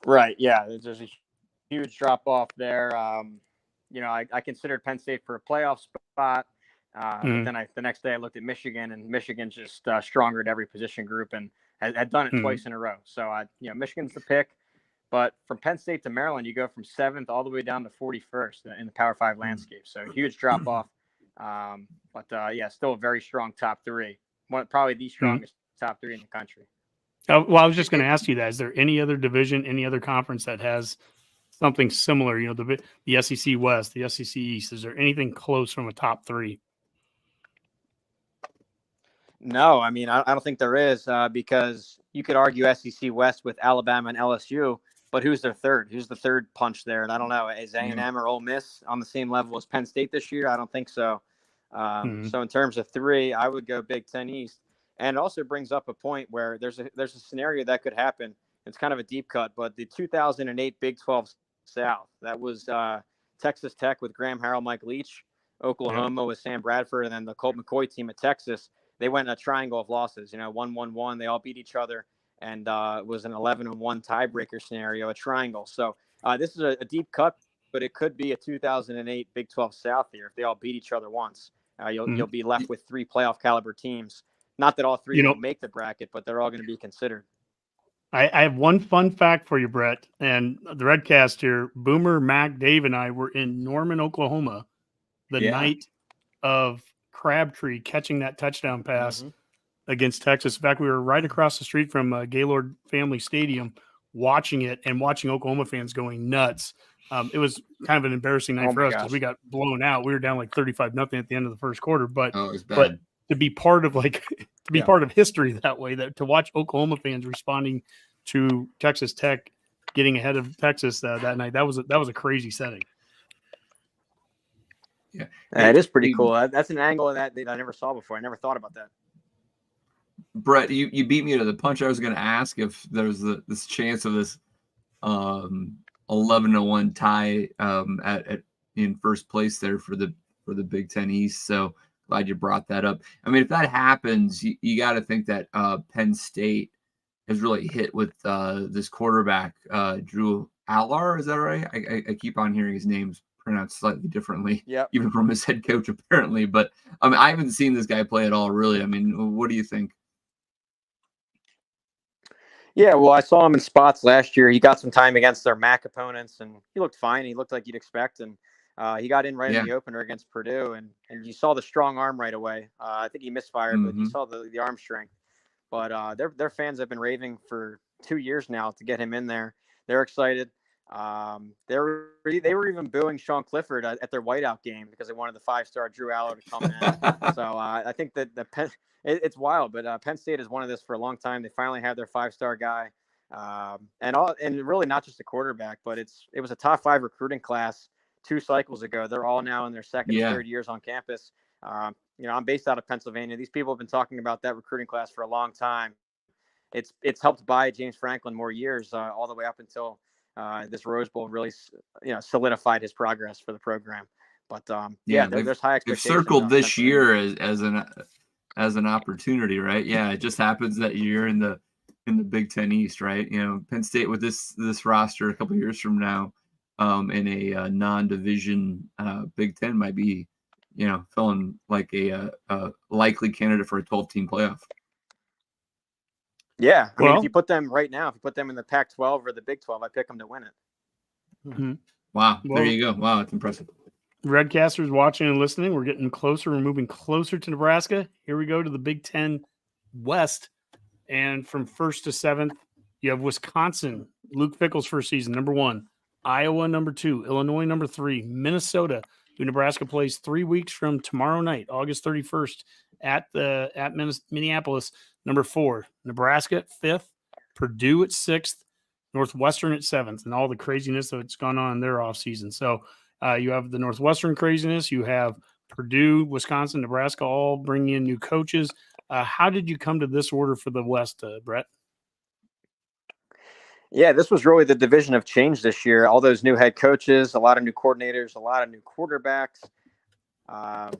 Right. Yeah. There's a huge drop off there. I considered Penn State for a playoff spot. But then the next day I looked at Michigan, and Michigan's just stronger at every position group and had done it twice in a row. So, Michigan's the pick. But from Penn State to Maryland, you go from 7th all the way down to 41st in the Power 5 landscape. So huge drop off. Still a very strong top 3. Probably the strongest top 3 in the country. Well, I was just going to ask you that. Is there any other division, any other conference that has something similar? The SEC West, the SEC East. Is there anything close from a top 3? No, I mean, I don't think there is because you could argue SEC West with Alabama and LSU, but who's their third? Who's the third punch there? And I don't know. Is A&M or Ole Miss on the same level as Penn State this year? I don't think so. So in terms of 3, I would go Big Ten East. And it also brings up a point where there's a scenario that could happen. It's kind of a deep cut, but the 2008 Big 12 South, that was Texas Tech with Graham Harrell, Mike Leach, Oklahoma with Sam Bradford, and then the Colt McCoy team at Texas. They went in a triangle of losses, 1-1-1. They all beat each other, and it was an 11-1 tiebreaker scenario, a triangle. So this is a deep cut, but it could be a 2008 Big 12 South here if they all beat each other once. You'll be left with 3 playoff caliber teams. Not that all 3 will make the bracket, but they're all going to be considered. I have one fun fact for you, Brett, and the Redcast here. Boomer, Mac, Dave, and I were in Norman, Oklahoma, the night of Crabtree catching that touchdown pass against Texas. In fact, we were right across the street from Gaylord Family Stadium watching it and watching Oklahoma fans going nuts. It was kind of an embarrassing night for us because we got blown out. We were down like 35-0 at the end of the first quarter, but to be part of part of history that way, that to watch Oklahoma fans responding to Texas Tech getting ahead of Texas that night, that was a crazy setting. Yeah, it is pretty cool. That's an angle of that I never saw before. I never thought about that. Brett, you beat me to the punch. I was going to ask if there's this chance of this 11-1 tie in first place there for the Big Ten East. So glad you brought that up. I mean, if that happens, you got to think that Penn State has really hit with this quarterback, Drew Allar. Is that right? I keep on hearing his name's pronounced slightly differently, even from his head coach apparently. But I haven't seen this guy play at all, really. I mean, what do you think? Yeah, well, I saw him in spots last year. He got some time against their MAC opponents, and he looked fine. He looked like you'd expect, and he got in right in the opener against Purdue, and you saw the strong arm right away. I think he misfired, but you saw the arm strength. But their fans have been raving for 2 years now to get him in there. They're excited. They were even booing Sean Clifford at their whiteout game because they wanted the 5-star Drew Allar to come in. So I think that it's wild, but Penn State has wanted this for a long time. They finally have their 5-star guy, and really not just a quarterback, but it was a top 5 recruiting class 2 cycles ago. They're all now in their second and third years on campus. I'm based out of Pennsylvania. These people have been talking about that recruiting class for a long time. It's helped buy James Franklin more years, all the way up until this Rose Bowl really, solidified his progress for the program. But there's high expectations. They've circled this year as an opportunity, right? Yeah, it just happens that you're in the Big Ten East, right? Penn State with this roster a couple of years from now, in a non-division Big Ten might be, feeling like a likely candidate for a 12-team playoff. Yeah, I mean, if you put them right now, if you put them in the Pac-12 or the Big 12, I pick them to win it. Mm-hmm. Wow, there you go. Wow, that's impressive. Redcasters watching and listening, we're getting closer. We're moving closer to Nebraska. Here we go to the Big Ten West. And from 1st to 7th, you have Wisconsin, Luke Fickell's first season, number 1. Iowa, number 2. Illinois, number 3. Minnesota, who Nebraska plays 3 weeks from tomorrow night, August 31st, at Minneapolis, number 4. Nebraska at 5th. Purdue at 6th. Northwestern at 7th. And all the craziness that's gone on in their offseason. So you have the Northwestern craziness. You have Purdue, Wisconsin, Nebraska, all bringing in new coaches. How did you come to this order for the West, Brett? Yeah, this was really the division of change this year. All those new head coaches, a lot of new coordinators, a lot of new quarterbacks.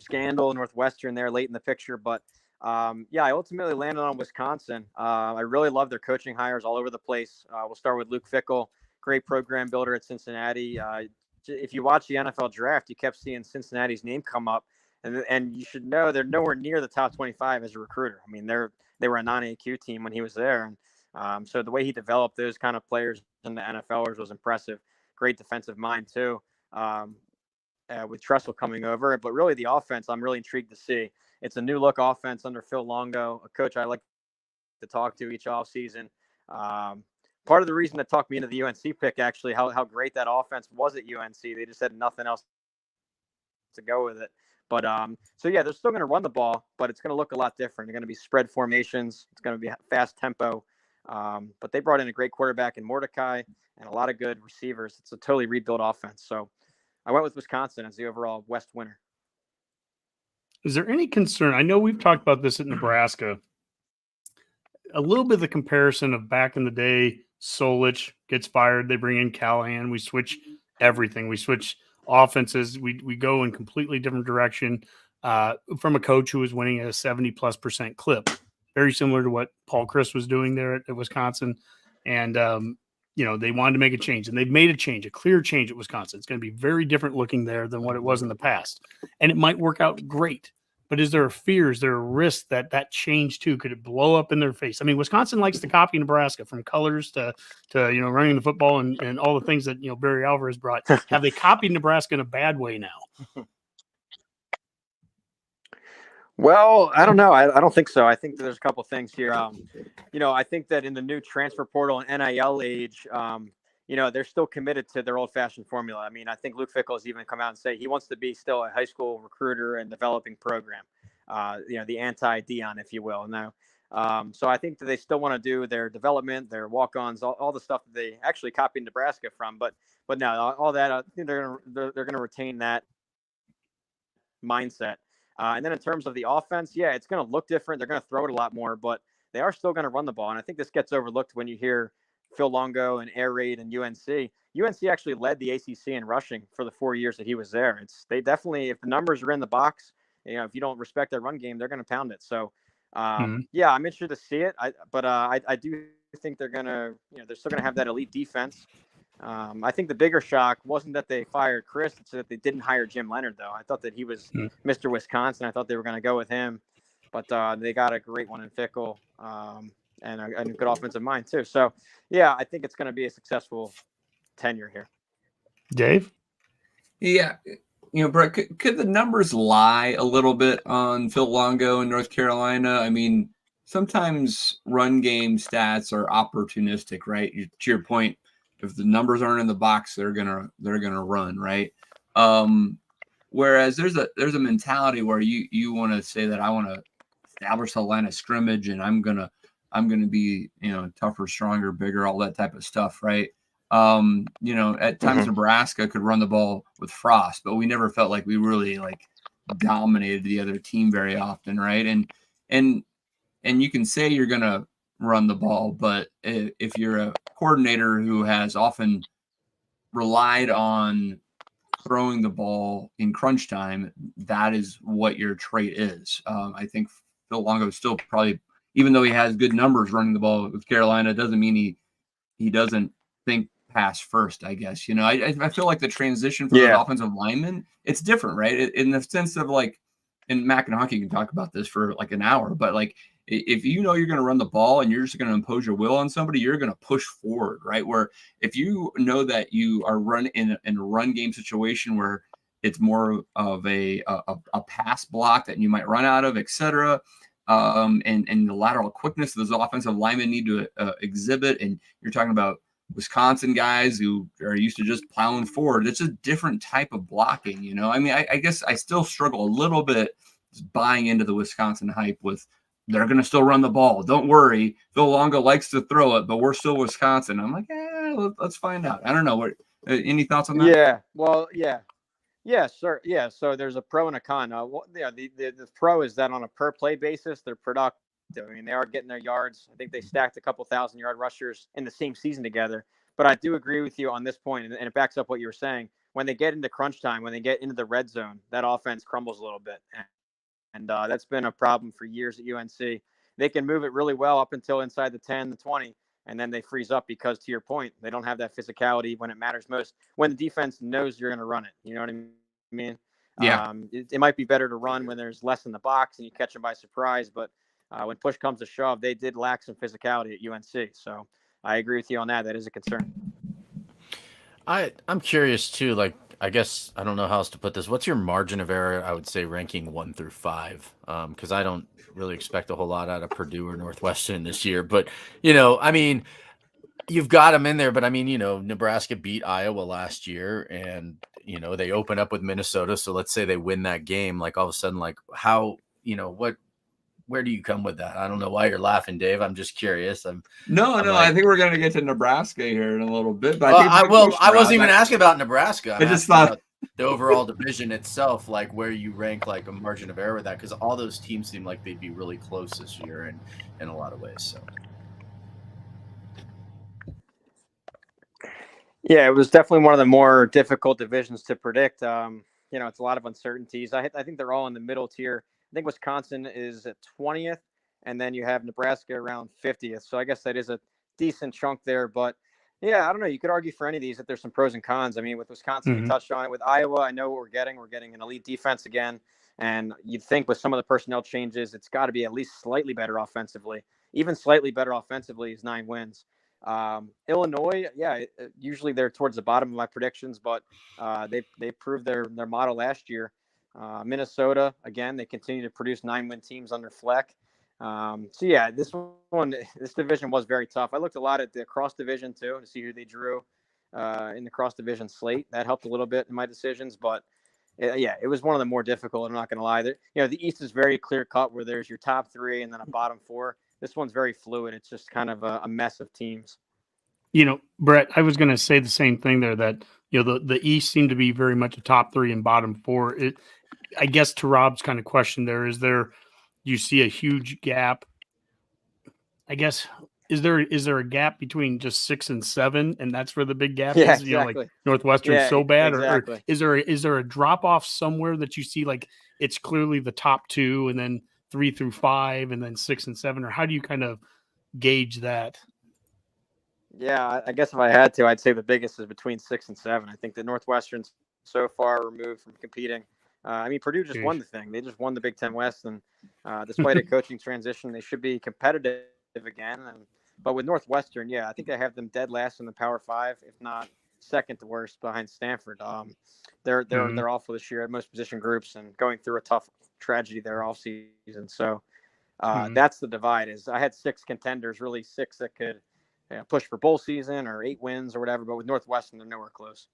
Scandal, Northwestern there late in the picture. But, I ultimately landed on Wisconsin. I really love their coaching hires all over the place. We'll start with Luke Fickell, great program builder at Cincinnati. if you watch the NFL draft, you kept seeing Cincinnati's name come up, and you should know they're nowhere near the top 25 as a recruiter. I mean, they were a non-AQ team when he was there, and so the way he developed those kind of players in the NFLers was impressive. Great defensive mind too, with Tressel coming over. But really, the offense, I'm really intrigued to see. It's a new look offense under Phil Longo, a coach I like to talk to each offseason. Part of the reason that talked me into the UNC pick, actually, how great that offense was at UNC. They just had nothing else to go with it. But so yeah, they're still going to run the ball, but it's going to look a lot different. They're going to be spread formations. It's going to be fast tempo. But they brought in a great quarterback in Mordecai and a lot of good receivers. It's a totally rebuilt offense. So I went with Wisconsin as the overall West winner. Is there any concern? I know we've talked about this at Nebraska. A little bit of the comparison of back in the day, Solich gets fired. They bring in Callahan. We switch everything. We switch offenses. We go in completely different direction from a coach who was winning at a 70+% clip. Very similar to what Paul Chryst was doing there at Wisconsin. And, they wanted to make a change. And they've made a change, a clear change at Wisconsin. It's going to be very different looking there than what it was in the past. And it might work out great. But is there a fear? Is there a risk that change too? Could it blow up in their face? I mean, Wisconsin likes to copy Nebraska, from colors to running the football and all the things that Barry Alvarez brought. Have they copied Nebraska in a bad way now? Well, I don't know. I don't think so. I think that there's a couple things here. I think that in the new transfer portal and NIL age, they're still committed to their old-fashioned formula. I mean, I think Luke Fickell has even come out and say he wants to be still a high school recruiter and developing program, the anti-Dion, if you will. Now, so I think that they still want to do their development, their walk-ons, all the stuff that they actually copied Nebraska from. But no, all that, I think they're gonna retain that mindset. And then in terms of the offense, yeah, it's going to look different. They're going to throw it a lot more, but they are still going to run the ball. And I think this gets overlooked when you hear Phil Longo and Air Raid and UNC. UNC actually led the ACC in rushing for the 4 years that he was there. They definitely, if the numbers are in the box, if you don't respect their run game, they're going to pound it. So, yeah, I'm interested to see it. But I do think they're going to, they're still going to have that elite defense. I think the bigger shock wasn't that they fired Chris, it's that they didn't hire Jim Leonard, though. I thought that he was Mr. Wisconsin. I thought they were going to go with him, but they got a great one in Fickell and a good offensive mind, too. So, yeah, I think it's going to be a successful tenure here. Dave? Yeah. Brett, could the numbers lie a little bit on Phil Longo in North Carolina? I mean, sometimes run game stats are opportunistic, right? To your point, if the numbers aren't in the box, they're gonna run, right? Whereas there's a mentality where you want to say that I want to establish the line of scrimmage and I'm gonna be tougher, stronger, bigger, all that type of stuff, right? At times Nebraska could run the ball with Frost, but we never felt like we really dominated the other team very often, right? And you can say you're gonna run the ball, but if you're a coordinator who has often relied on throwing the ball in crunch time, that is what your trait is. I think Phil Longo is still probably, even though he has good numbers running the ball with Carolina, doesn't mean he doesn't think pass first, I guess. I feel like the transition for the offensive lineman, it's different, right? In the sense of and Mac and Hockey can talk about this for an hour, but if you're going to run the ball and you're just going to impose your will on somebody, you're going to push forward, right? Where if you know that you are running in a run game situation where it's more of a pass block that you might run out of, et cetera, and the lateral quickness those offensive linemen need to exhibit, and you're talking about Wisconsin guys who are used to just plowing forward. It's a different type of blocking, I mean, I guess I still struggle a little bit buying into the Wisconsin hype with they're going to still run the ball. Don't worry. Phil Longo likes to throw it, but we're still Wisconsin. I'm like, let's find out. I don't know. Any thoughts on that? Yeah. Well, yeah. Yeah, sir. Yeah. So there's a pro and a con. The pro is that on a per play basis, they're productive. I mean, they are getting their yards. I think they stacked a couple 1,000-yard rushers in the same season together. But I do agree with you on this point, and it backs up what you were saying. When they get into crunch time, when they get into the red zone, that offense crumbles a little bit. And that's been a problem for years at UNC. They can move it really well up until inside the 10, the 20, and then they freeze up because, to your point, they don't have that physicality when it matters most, when the defense knows you're going to run it. You know what I mean? Yeah. It might be better to run when there's less in the box and you catch them by surprise, but when push comes to shove, they did lack some physicality at UNC. So I agree with you on that. That is a concern. I'm curious too, like, I guess I don't know how else to put this. What's your margin of error, I would say, ranking 1 through 5? Because I don't really expect a whole lot out of Purdue or Northwestern this year. But, I mean, you've got them in there. But, I mean, Nebraska beat Iowa last year and, they open up with Minnesota. So let's say they win that game. Like, all of a sudden, like, how, where do you come with that? I don't know why you're laughing, Dave. I'm just curious. No, like, I think we're going to get to Nebraska here in a little bit. But I wasn't even asking about Nebraska. I just thought about the overall division itself, like where you rank like a margin of error with that, because all those teams seem like they'd be really close this year in a lot of ways. So. Yeah, it was definitely one of the more difficult divisions to predict. It's a lot of uncertainties. I think they're all in the middle tier. I think Wisconsin is at 20th, and then you have Nebraska around 50th. So I guess that is a decent chunk there. But, yeah, I don't know. You could argue for any of these that there's some pros and cons. I mean, with Wisconsin, we touched on it. With Iowa, I know what we're getting. We're getting an elite defense again. And you'd think with some of the personnel changes, it's got to be at least slightly better offensively. Even slightly better offensively is 9 wins. Illinois, usually they're towards the bottom of my predictions, but they proved their model last year. Minnesota, again, they continue to produce 9-win teams under Fleck. This division was very tough. I looked a lot at the cross division too to see who they drew in the cross division slate. That helped a little bit in my decisions, but it was one of the more difficult. I'm not going to lie. The East is very clear cut where there's your top 3 and then a bottom 4. This one's very fluid. It's just kind of a mess of teams. Brett, I was going to say the same thing there, that, the East seemed to be very much a top 3 and bottom 4. I guess to Rob's kind of question there, you see a huge gap? I guess, is there a gap between just 6 and 7, and that's where the big gap is? Exactly. Like Northwestern's so bad, exactly. or is there a drop off somewhere that you see like it's clearly the top 2 and then 3 through 5 and then 6 and 7, or how do you kind of gauge that? Yeah, I guess if I had to, I'd say the biggest is between 6 and 7. I think that Northwestern's so far removed from competing. Purdue just won the thing. They just won the Big Ten West, and despite a coaching transition, they should be competitive again. But with Northwestern, I think I have them dead last in the Power 5, if not second to worst behind Stanford. They're awful this year at most position groups and going through a tough tragedy there all season. So that's the divide. Is I had 6 contenders, really 6 that could push for bowl season or 8 wins or whatever. But with Northwestern, they're nowhere close.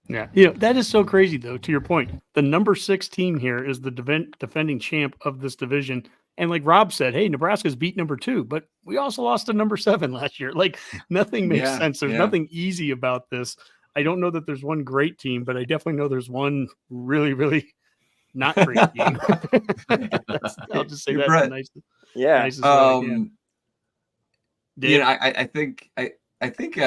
Yeah, that is so crazy though. To your point, the number 6 team here is the defending champ of this division. And like Rob said, hey, Nebraska's beat number 2, but we also lost to number 7 last year. Like nothing makes sense. There's nothing easy about this. I don't know that there's one great team, but I definitely know there's one really, really not great team. I'll just say that. Nicest I think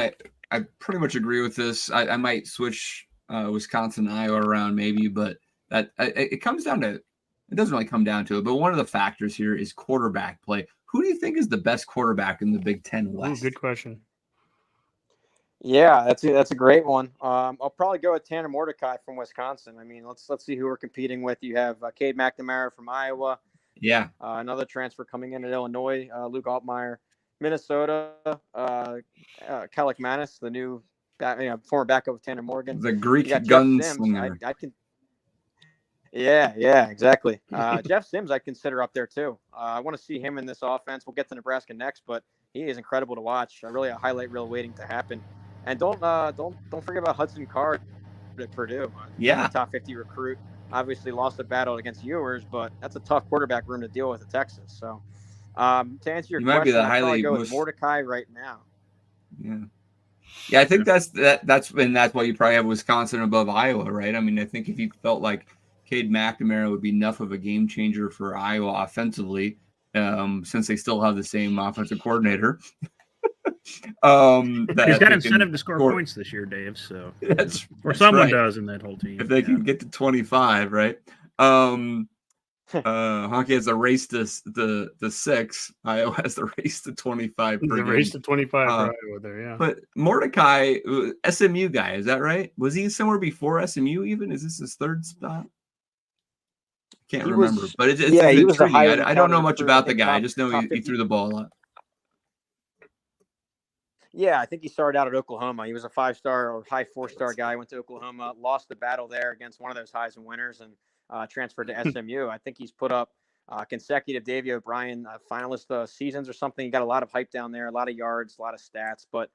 I pretty much agree with this. I might switch Wisconsin, Iowa around maybe, but that it comes down to. It doesn't really come down to it, but one of the factors here is quarterback play. Who do you think is the best quarterback in the Big Ten West? Good question. Yeah, that's a great one. I'll probably go with Tanner Mordecai from Wisconsin. I mean, let's see who we're competing with. You have Cade McNamara from Iowa. Yeah. Another transfer coming in at Illinois, Luke Altmaier. Minnesota, Kellick Manis, the new former backup of Tanner Morgan. The Greek gunslinger. I can. Yeah, exactly. Jeff Sims, I consider up there too. I want to see him in this offense. We'll get to Nebraska next, but he is incredible to watch. Really a highlight reel waiting to happen. And don't forget about Hudson Card at Purdue. Yeah, top 50 recruit. Obviously lost the battle against Ewers, but that's a tough quarterback room to deal with at Texas. So to answer your question, might be the I'd probably go with Mordecai right now. Yeah, I think that's why you probably have Wisconsin above Iowa, right? I mean, I think if you felt like Cade McNamara would be enough of a game changer for Iowa offensively, since they still have the same offensive coordinator. He's got incentive to score points this year, Dave. So that's someone right. does in that whole team. If they can get to 25, right? Hockey has a race to the 6. Iowa has the race to 25. The race to 25 for Iowa there, yeah. But Mordecai, SMU guy, is that right? Was he somewhere before SMU even? Is this his third stop? Can't remember. But it's he was a highly I don't know much touted about the recruit, guy. I top- just know top he 50. threw the ball a lot. Yeah, I think he started out at Oklahoma. He was a 5-star or high 4-star guy. Went to Oklahoma, lost the battle there against one of those Heisman winners, and transferred to SMU. I think he's put up consecutive Davey O'Brien finalist seasons or something. He got a lot of hype down there, a lot of yards, a lot of stats. But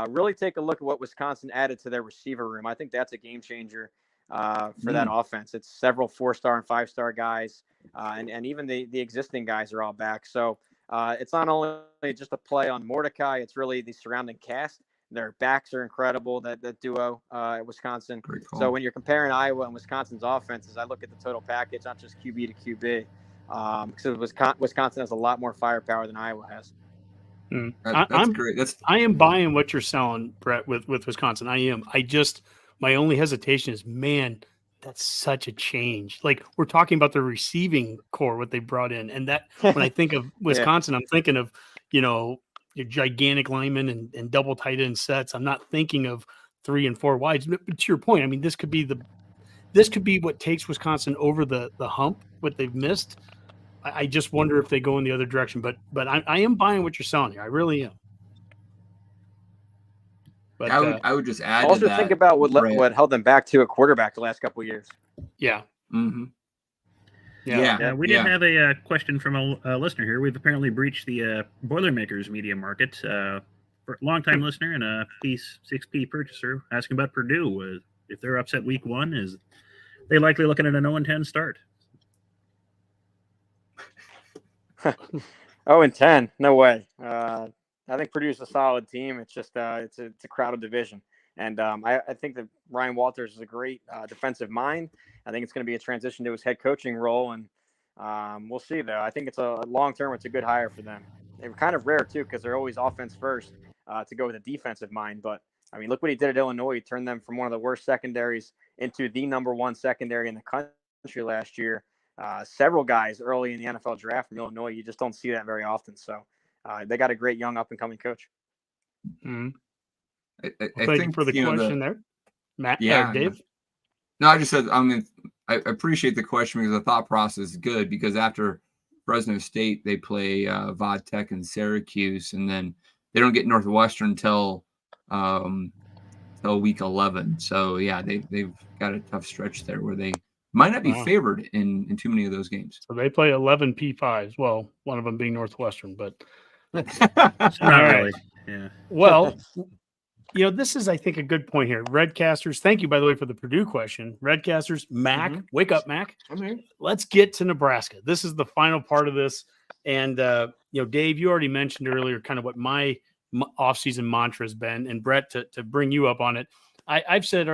really take a look at what Wisconsin added to their receiver room. I think that's a game changer for that offense. It's several 4-star and 5-star guys, and even the existing guys are all back. So it's not only just a play on Mordecai, it's really the surrounding cast. Their backs are incredible, that duo at Wisconsin. So when you're comparing Iowa and Wisconsin's offenses, I look at the total package, not just QB to QB, because Wisconsin has a lot more firepower than Iowa has. That's great. I am buying what you're selling, Brett, with Wisconsin. I am. My only hesitation is, man, that's such a change. Like, we're talking about the receiving core, what they brought in. And that, when I think of Wisconsin, I'm thinking of, your gigantic linemen and double tight end sets. I'm not thinking of 3 and 4 wides. But to your point, I mean, this could be what takes Wisconsin over the hump, what they've missed. I just wonder if they go in the other direction. But I am buying what you're selling here. I really am. But I would just add also to that, think about what held them back to a quarterback the last couple of years. Yeah. Mm-hmm. Yeah. We did have a question from a listener here. We've apparently breached the Boilermakers media market. For a longtime listener and a P6P purchaser asking about Purdue. If they're upset week 1, is they likely looking at an 0-10 start? 0-10, no way. I think Purdue's a solid team. It's just it's a crowded division, and I think that Ryan Walters is a great defensive mind. I think it's going to be a transition to his head coaching role, and we'll see though. I think it's a long term. It's a good hire for them. They were kind of rare too because they're always offense first to go with a defensive mind. But I mean, look what he did at Illinois. He turned them from one of the worst secondaries into the #1 secondary in the country last year. Several guys early in the NFL draft from Illinois. You just don't see that very often. So they got a great young up and coming coach. Mm-hmm. I thank think you for the question there, Matt. Dave. No, I just said I appreciate the question because the thought process is good, because after Fresno State they play Vodtech and Syracuse, and then they don't get Northwestern until week 11. So yeah, they've got a tough stretch there where they might not be favored in too many of those games. So they play 11 P5s. Well, one of them being Northwestern, but Not really. Yeah. Well, this is, I think, a good point here. Redcasters, thank you, by the way, for the Purdue question. Redcasters, Mac, wake up, Mac. Let's get to Nebraska. This is the final part of this. And, Dave, you already mentioned earlier kind of what my offseason mantra has been. And, Brett, to bring you up on it, I've said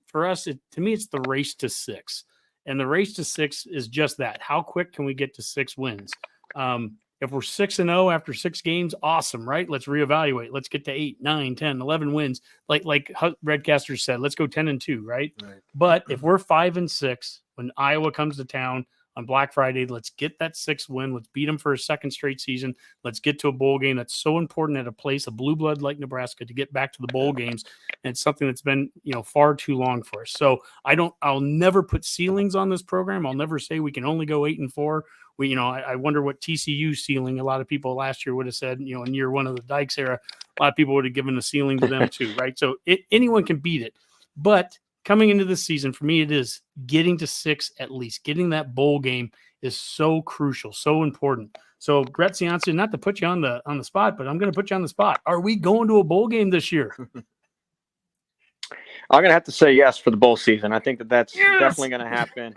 for us, to me, it's the race to 6. And the race to 6 is just that. How quick can we get to 6 wins? If we're 6-0 after 6 games, awesome, right? Let's reevaluate. Let's get to 8, 9, 10, 11 wins. Like Redcaster said, let's go 10-2, right? But if we're 5-6 when Iowa comes to town on Black Friday, let's get that 6th win. Let's beat them for a second straight season. Let's get to a bowl game. That's so important at a place, a blue blood like Nebraska, to get back to the bowl games. And it's something that's been, far too long for us. So I'll never put ceilings on this program. I'll never say we can only go 8-4. I wonder what TCU ceiling a lot of people last year would have said, in year 1 of the Dykes era, a lot of people would have given a ceiling to them too, right? So anyone can beat it. But coming into this season, for me, it is getting to 6 at least. Getting that bowl game is so crucial, so important. So, Brett Ciancia, not to put you on the spot, but I'm going to put you on the spot. Are we going to a bowl game this year? I'm going to have to say yes for the bowl season. I think that's definitely going to happen.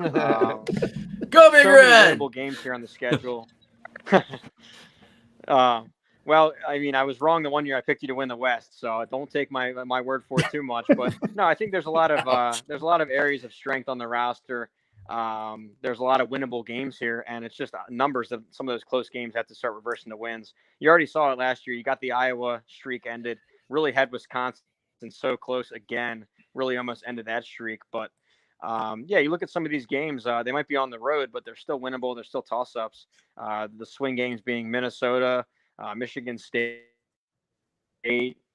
Go Big Red! Games here on the schedule. Well, I mean, I was wrong the one year I picked you to win the West, so don't take my word for it too much. But no, I think there's a lot of areas of strength on the roster. There's a lot of winnable games here, and it's just numbers of some of those close games have to start reversing the wins. You already saw it last year. You got the Iowa streak ended, really had Wisconsin so close again, really almost ended that streak. But yeah, you look at some of these games, they might be on the road, but they're still winnable. They're still toss-ups. The swing games being Minnesota, Michigan State,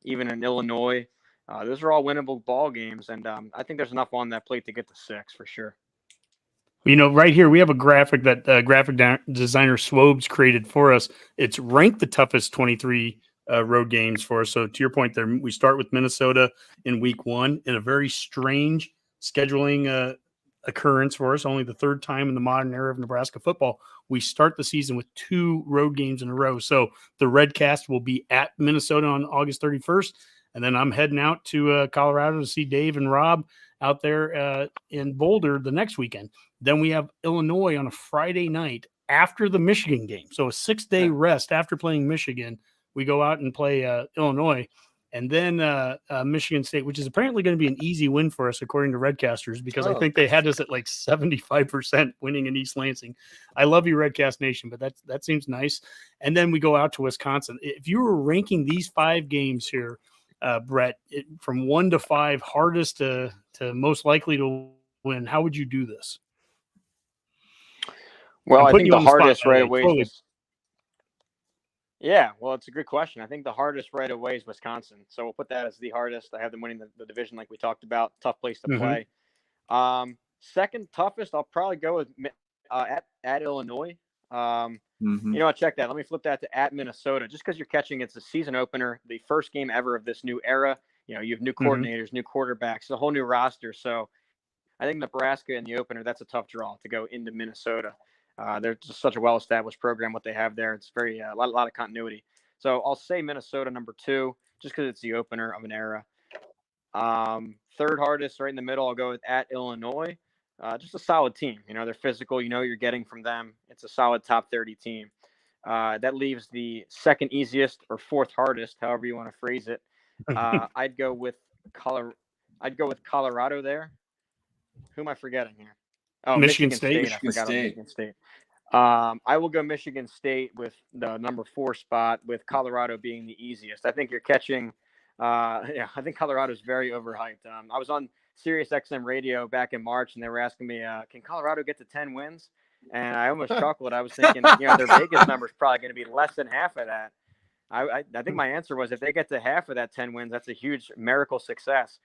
even in Illinois. Those are all winnable ball games, and I think there's enough on that plate to get to 6 for sure. Right here we have a graphic that designer Swobes created for us. It's ranked the toughest 23 road games for us. So to your point there, we start with Minnesota in week 1 in a very strange scheduling occurrence for us. Only the 3rd time in the modern era of Nebraska football. We start the season with 2 road games in a row. So the Redcast will be at Minnesota on August 31st. And then I'm heading out to Colorado to see Dave and Rob out there in Boulder the next weekend. Then we have Illinois on a Friday night after the Michigan game. So a 6-day rest after playing Michigan. We go out and play Illinois. And then Michigan State, which is apparently going to be an easy win for us, according to Redcasters, because I think they had us at like 75% winning in East Lansing. I love you, Redcast Nation, but that seems nice. And then we go out to Wisconsin. If you were ranking these 5 games here, Brett, from 1 to 5, hardest to most likely to win, how would you do this? Well, I think the hardest right away totally. is yeah, well, it's a good question. I think the hardest right away is Wisconsin. So we'll put that as the hardest. I have them winning the division like we talked about. Tough place to play. Second toughest, I'll probably go with at Illinois. Check that. Let me flip that to at Minnesota. Just because you're catching, it's a season opener, the first game ever of this new era. You have new coordinators, new quarterbacks, a whole new roster. So I think Nebraska in the opener, that's a tough draw to go into Minnesota. They're just such a well-established program. What they have there, it's very a lot of continuity. So I'll say Minnesota number 2, just because it's the opener of an era. Third hardest, right in the middle, I'll go with at Illinois. Just a solid team. They're physical. You're getting from them. It's a solid top 30 team. That leaves the second easiest or 4th hardest, however you want to phrase it. I'd go with Colorado there. Who am I forgetting here? Oh, Michigan State. I forgot about Michigan State. I will go Michigan State with the number 4 spot, with Colorado being the easiest. I think you're catching. I think Colorado is very overhyped. I was on Sirius XM radio back in March, and they were asking me, "Can Colorado get to 10 wins?" And I almost chuckled. I was thinking, their Vegas number is probably going to be less than half of that. I think my answer was, if they get to half of that 10 wins, that's a huge miracle success.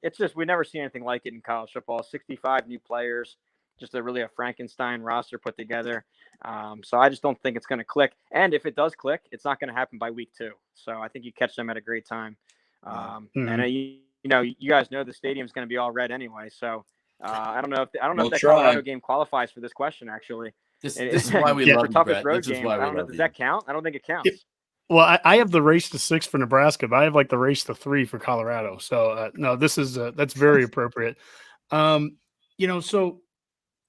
It's just, we never seen anything like it in college football. 65 new players, just a Frankenstein roster put together. So I just don't think it's going to click. And if it does click, it's not going to happen by week 2. So I think you catch them at a great time. And you guys know the stadium's going to be all red anyway. So I don't know if that Colorado game qualifies for this question. Actually, this is why we love the toughest you, road this game. I don't know. Does that count? I don't think it counts. Well, I have the race to 6 for Nebraska, but I have like the race to 3 for Colorado. So no, this is that's very appropriate. So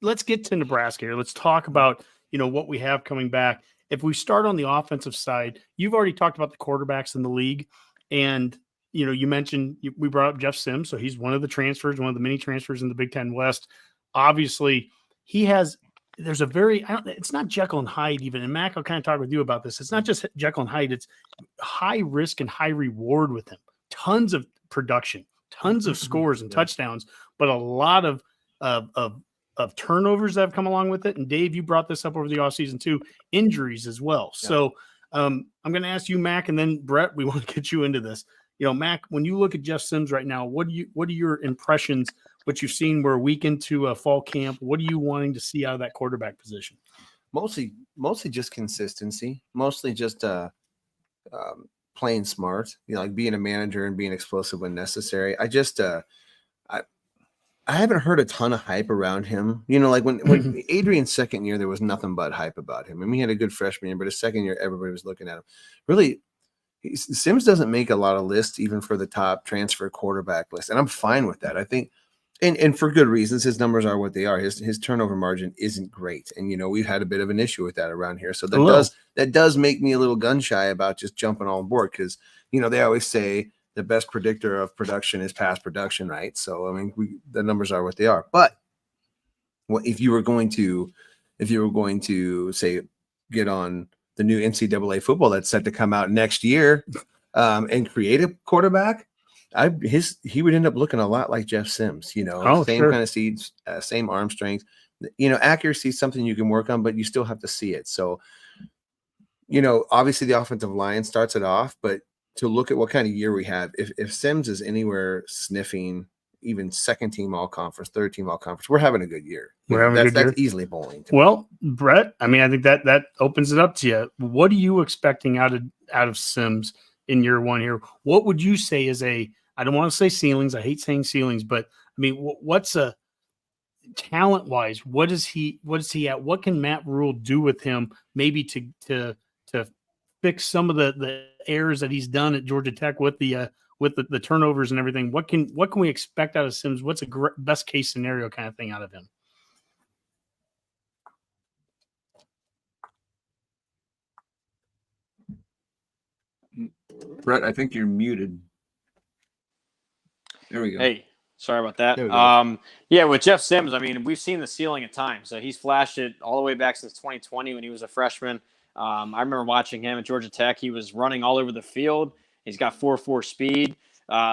let's get to Nebraska here. Let's talk about what we have coming back. If we start on the offensive side, you've already talked about the quarterbacks in the league, and you mentioned we brought up Jeff Sims, so he's one of the transfers, one of the many transfers in the Big Ten West. Obviously, there's a very, it's not Jekyll and Hyde even. And Mac, I'll kind of talk with you about this. It's not just Jekyll and Hyde. It's high risk and high reward with him. Tons of production, tons of scores and touchdowns, but a lot of turnovers that have come along with it. And Dave, you brought this up over the offseason too, injuries as well. Yeah. So I'm going to ask you, Mac, and then Brett, we want to get you into this. Mac, when you look at Jeff Sims right now, what are your impressions, what you've seen? We're a week into fall camp. What are you wanting to see out of that quarterback position? Mostly just consistency, mostly just playing smart, like being a manager and being explosive when necessary. I haven't heard a ton of hype around him. Like when Adrian's second year, there was nothing but hype about him. I mean, he had a good freshman year, but his second year, everybody was looking at him. Really, Sims doesn't make a lot of lists, even for the top transfer quarterback list. And I'm fine with that. I think, and for good reasons, his numbers are what they are. His turnover margin isn't great. And, we've had a bit of an issue with that around here. So that does make me a little gun shy about just jumping on board. Cause they always say the best predictor of production is past production. Right. So, I mean, the numbers are what they are, but if you were going to say, get on the new NCAA football that's set to come out next year and create a quarterback, he would end up looking a lot like Jeff Sims, Oh, same sure. kind of seeds, same arm strength. Accuracy is something you can work on, but you still have to see it. So, obviously the offensive line starts it off, but to look at what kind of year we have, if Sims is anywhere sniffing even second team all conference, third team all conference, we're having a good year. That's easily bowling. Well, Brett, I mean, I think that opens it up to you. What are you expecting out of Sims in year one here? What would you say is I don't want to say ceilings. I hate saying ceilings, but I mean, what's a talent wise? What is he at? What can Matt Rule do with him? Maybe to fix some of the errors that he's done at Georgia Tech with the turnovers and everything. What can we expect out of Sims? What's a best case scenario kind of thing out of him? Brett, I think you're muted. There we go. Hey, sorry about that. There we go. Yeah, with Jeff Sims, I mean, we've seen the ceiling at times. So he's flashed it all the way back since 2020 when he was a freshman. I remember watching him at Georgia Tech. He was running all over the field. He's got 4.4 speed.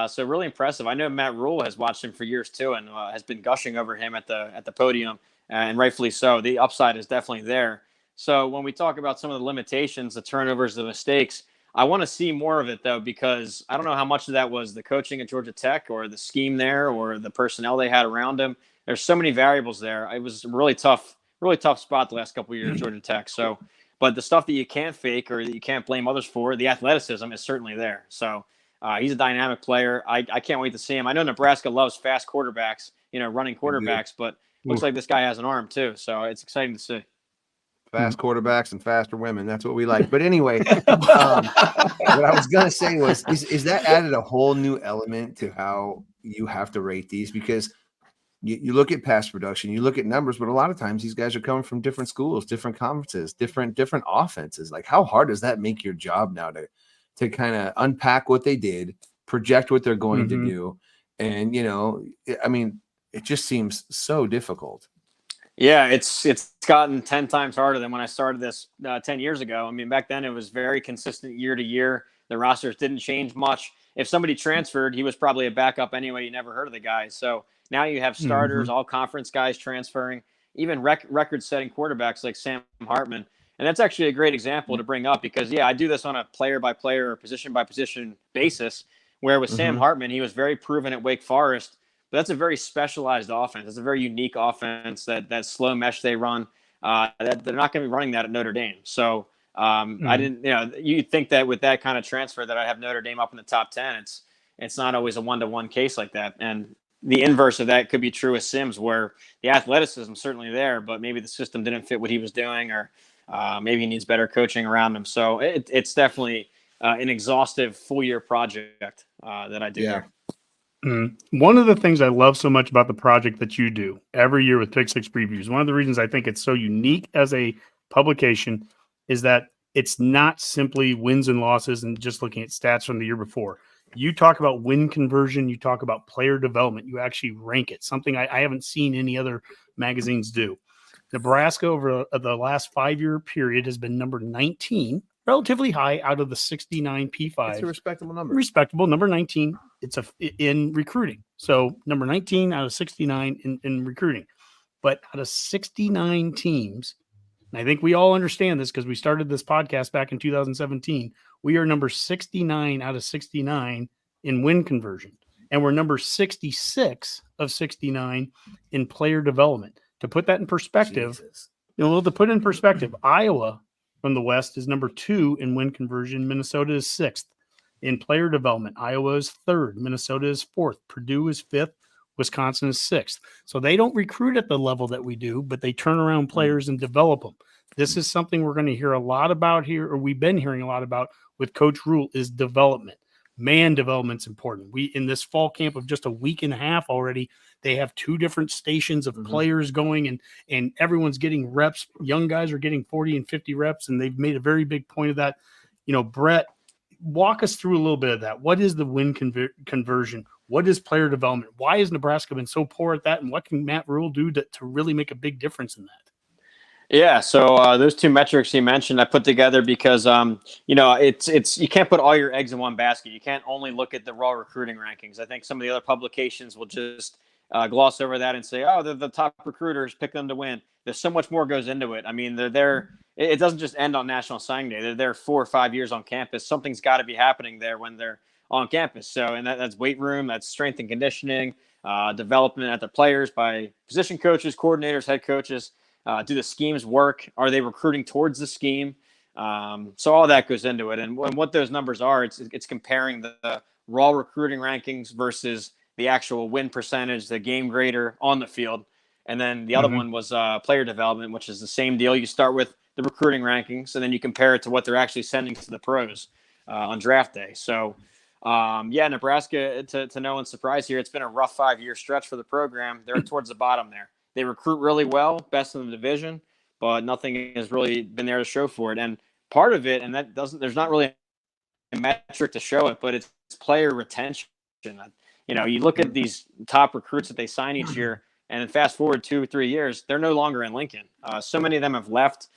So really impressive. I know Matt Rule has watched him for years too and has been gushing over him at the podium, and rightfully so. The upside is definitely there. So when we talk about some of the limitations, the turnovers, the mistakes, I want to see more of it, though, because I don't know how much of that was the coaching at Georgia Tech or the scheme there or the personnel they had around him. There's so many variables there. It was a really tough spot the last couple of years at Georgia Tech. So, but the stuff that you can't fake or that you can't blame others for, the athleticism is certainly there. So he's a dynamic player. I can't wait to see him. I know Nebraska loves fast quarterbacks, running quarterbacks, but looks like this guy has an arm too. So it's exciting to see. Fast quarterbacks and faster women. That's what we like. But anyway, what I was going to say was, is that added a whole new element to how you have to rate these? Because you look at pass production, you look at numbers, but a lot of times these guys are coming from different schools, different conferences, different offenses. Like, how hard does that make your job now to kind of unpack what they did, project what they're going to do? And, I mean, it just seems so difficult. Yeah, it's gotten 10 times harder than when I started this 10 years ago. I mean, back then it was very consistent year to year. The rosters didn't change much. If somebody transferred, he was probably a backup anyway. You never heard of the guy. So now you have starters, all conference guys transferring, even record-setting quarterbacks like Sam Hartman. And that's actually a great example to bring up because, yeah, I do this on a player-by-player or position-by-position basis, where with Sam Hartman, he was very proven at Wake Forest. But that's a very specialized offense. It's a very unique offense, that slow mesh they run. That they're not going to be running that at Notre Dame. So I didn't, you'd think that with that kind of transfer that I have Notre Dame up in the top 10, it's not always a one-to-one case like that. And the inverse of that could be true with Sims, where the athleticism is certainly there, but maybe the system didn't fit what he was doing, or maybe he needs better coaching around him. So it's definitely an exhaustive full-year project that I do here. One of the things I love so much about the project that you do every year with Pick Six Previews, one of the reasons I think it's so unique as a publication is that it's not simply wins and losses and just looking at stats from the year before. You talk about win conversion. You talk about player development. You actually rank it, something I haven't seen any other magazines do. Nebraska over the last 5-year period has been number 19, relatively high out of the 69 P5. It's a respectable number. Respectable, number 19. It's in recruiting. So number 19 out of 69 in recruiting. But out of 69 teams, and I think we all understand this because we started this podcast back in 2017, we are number 69 out of 69 in win conversion. And we're number 66 of 69 in player development. To put that in perspective, Iowa from the West is number 2 in win conversion. Minnesota is 6th. In player development, Iowa is 3rd. Minnesota is 4th. Purdue is 5th. Wisconsin is 6th. So they don't recruit at the level that we do, but they turn around players and develop them. This is something we're going to hear a lot about here, or we've been hearing a lot about with Coach Rule, is development. Man development's important. We, in this fall camp of just a week and a half already, they have 2 different stations of players going, and everyone's getting reps. Young guys are getting 40 and 50 reps, and they've made a very big point of that. Brett, walk us through a little bit of that. What is the win conversion? What is player development? Why has Nebraska been so poor at that? And what can Matt Rule do to really make a big difference in that? Yeah, so those two metrics you mentioned, I put together because it's you can't put all your eggs in one basket. You can't only look at the raw recruiting rankings. I think some of the other publications will just gloss over that and say, "Oh, they're the top recruiters, pick them to win." There's so much more goes into it. I mean, they're there. It doesn't just end on National Signing Day. They're there 4 or 5 years on campus. Something's got to be happening there when they're on campus. So, and that's weight room, that's strength and conditioning, development at the players by position coaches, coordinators, head coaches. Do the schemes work? Are they recruiting towards the scheme? So all that goes into it. And what those numbers are, it's comparing the raw recruiting rankings versus the actual win percentage, the game grader on the field. And then the other one was player development, which is the same deal. You start with the recruiting rankings, and then you compare it to what they're actually sending to the pros on draft day. So, Nebraska, to no one's surprise here, it's been a rough 5-year stretch for the program. They're towards the bottom there. They recruit really well, best in the division, but nothing has really been there to show for it. And part of it, and that doesn't, there's not really a metric to show it, but it's player retention. You look at these top recruits that they sign each year, and then fast forward 2 or 3 years, they're no longer in Lincoln. So many of them have left.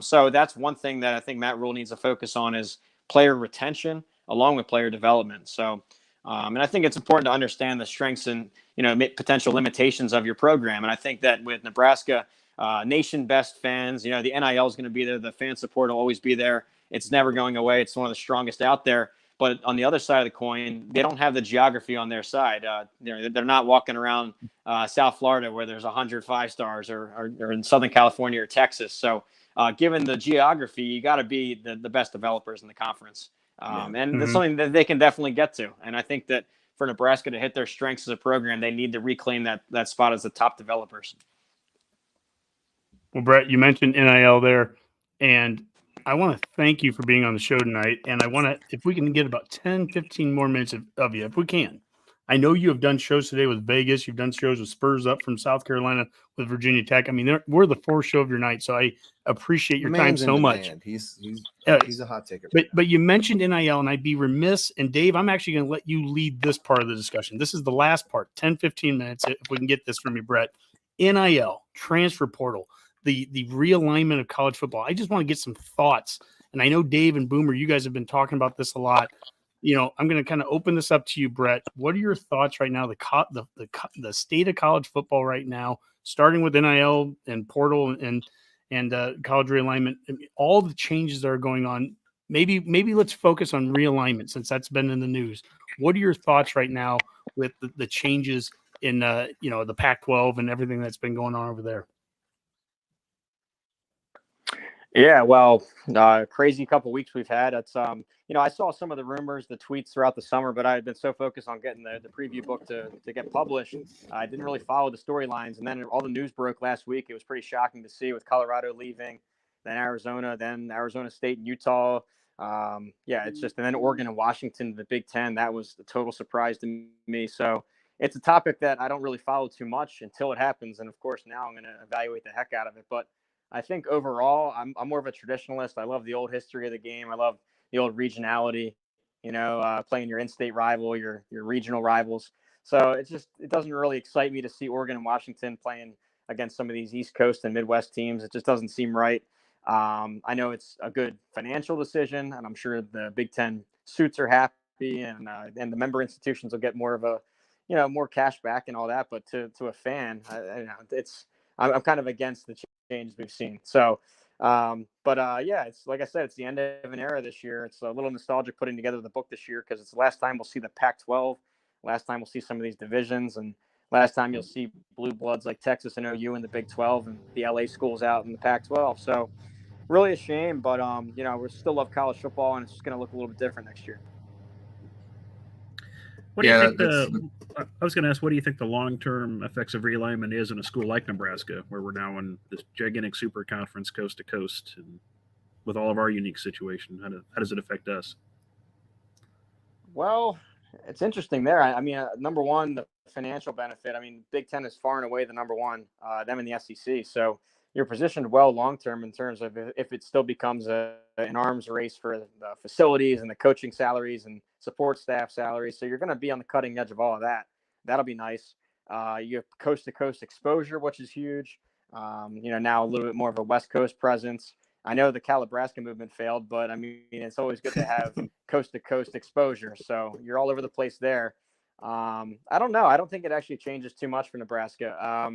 So that's one thing that I think Matt Rule needs to focus on is player retention along with player development. So, and I think it's important to understand the strengths and potential limitations of your program. And I think that with Nebraska, nation best fans, the NIL is going to be there. The fan support will always be there. It's never going away. It's one of the strongest out there. But on the other side of the coin, they don't have the geography on their side. They're not walking around South Florida where there's 100 5-stars or in Southern California or Texas. So given the geography, you got to be the best developers in the conference. And that's something that they can definitely get to. And I think that for Nebraska to hit their strengths as a program, they need to reclaim that spot as the top developers. Well, Brett, you mentioned NIL there, and I want to thank you for being on the show tonight. And I want to, if we can get about 10, 15 more minutes of you, if we can. I know you have done shows today with Vegas. You've done shows with Spurs Up from South Carolina with Virginia Tech. I mean, we're the fourth show of your night, so I appreciate your time so much. He's a hot taker. But you mentioned NIL, and I'd be remiss. And Dave, I'm actually going to let you lead this part of the discussion. This is the last part, 10, 15 minutes, if we can get this from you, Brett. NIL, transfer portal, the realignment of college football. I just want to get some thoughts. And I know Dave and Boomer, you guys have been talking about this a lot. I'm going to kind of open this up to you, Brett. What are your thoughts right now? The state of college football right now, starting with NIL and portal and college realignment, all the changes that are going on. Maybe let's focus on realignment since that's been in the news. What are your thoughts right now with the changes in the Pac-12 and everything that's been going on over there? Yeah, well, crazy couple weeks we've had. It's I saw some of the rumors, the tweets throughout the summer, but I had been so focused on getting the preview book to get published, I didn't really follow the storylines. And then all the news broke last week. It was pretty shocking to see with Colorado leaving, then Arizona State and Utah. It's just, and then Oregon and Washington, the Big Ten. That was a total surprise to me. So it's a topic that I don't really follow too much until it happens. And of course, now I'm going to evaluate the heck out of it. But I think overall, I'm more of a traditionalist. I love the old history of the game. I love the old regionality, playing your in-state rival, your regional rivals. So it doesn't really excite me to see Oregon and Washington playing against some of these East Coast and Midwest teams. It just doesn't seem right. I know it's a good financial decision, and I'm sure the Big Ten suits are happy, and the member institutions will get more of a, more cash back and all that. But to a fan, I'm kind of against the changes we've seen. So, it's like I said, it's the end of an era this year. It's a little nostalgic putting together the book this year because it's the last time we'll see the Pac-12, last time we'll see some of these divisions, and last time you'll see blue bloods like Texas and OU in the Big 12 and the LA schools out in the Pac-12. So really a shame, but we still love college football, and it's just going to look a little bit different next year. What do you think I was going to ask, what do you think the long-term effects of realignment is in a school like Nebraska, where we're now in this gigantic super conference coast to coast, and with all of our unique situation? How does it affect us? Well, it's interesting there. I mean, number one, the financial benefit. I mean, Big Ten is far and away the number one, them in the SEC. So you're positioned well long-term in terms of if it still becomes an arms race for the facilities and the coaching salaries and support staff salaries. So you're going to be on the cutting edge of all of that. That'll be nice. You have coast-to-coast exposure, which is huge. Now a little bit more of a West Coast presence. I know the Cal-Nebraska movement failed, but I mean, it's always good to have coast to coast exposure. So you're all over the place there. I don't know. I don't think it actually changes too much for Nebraska.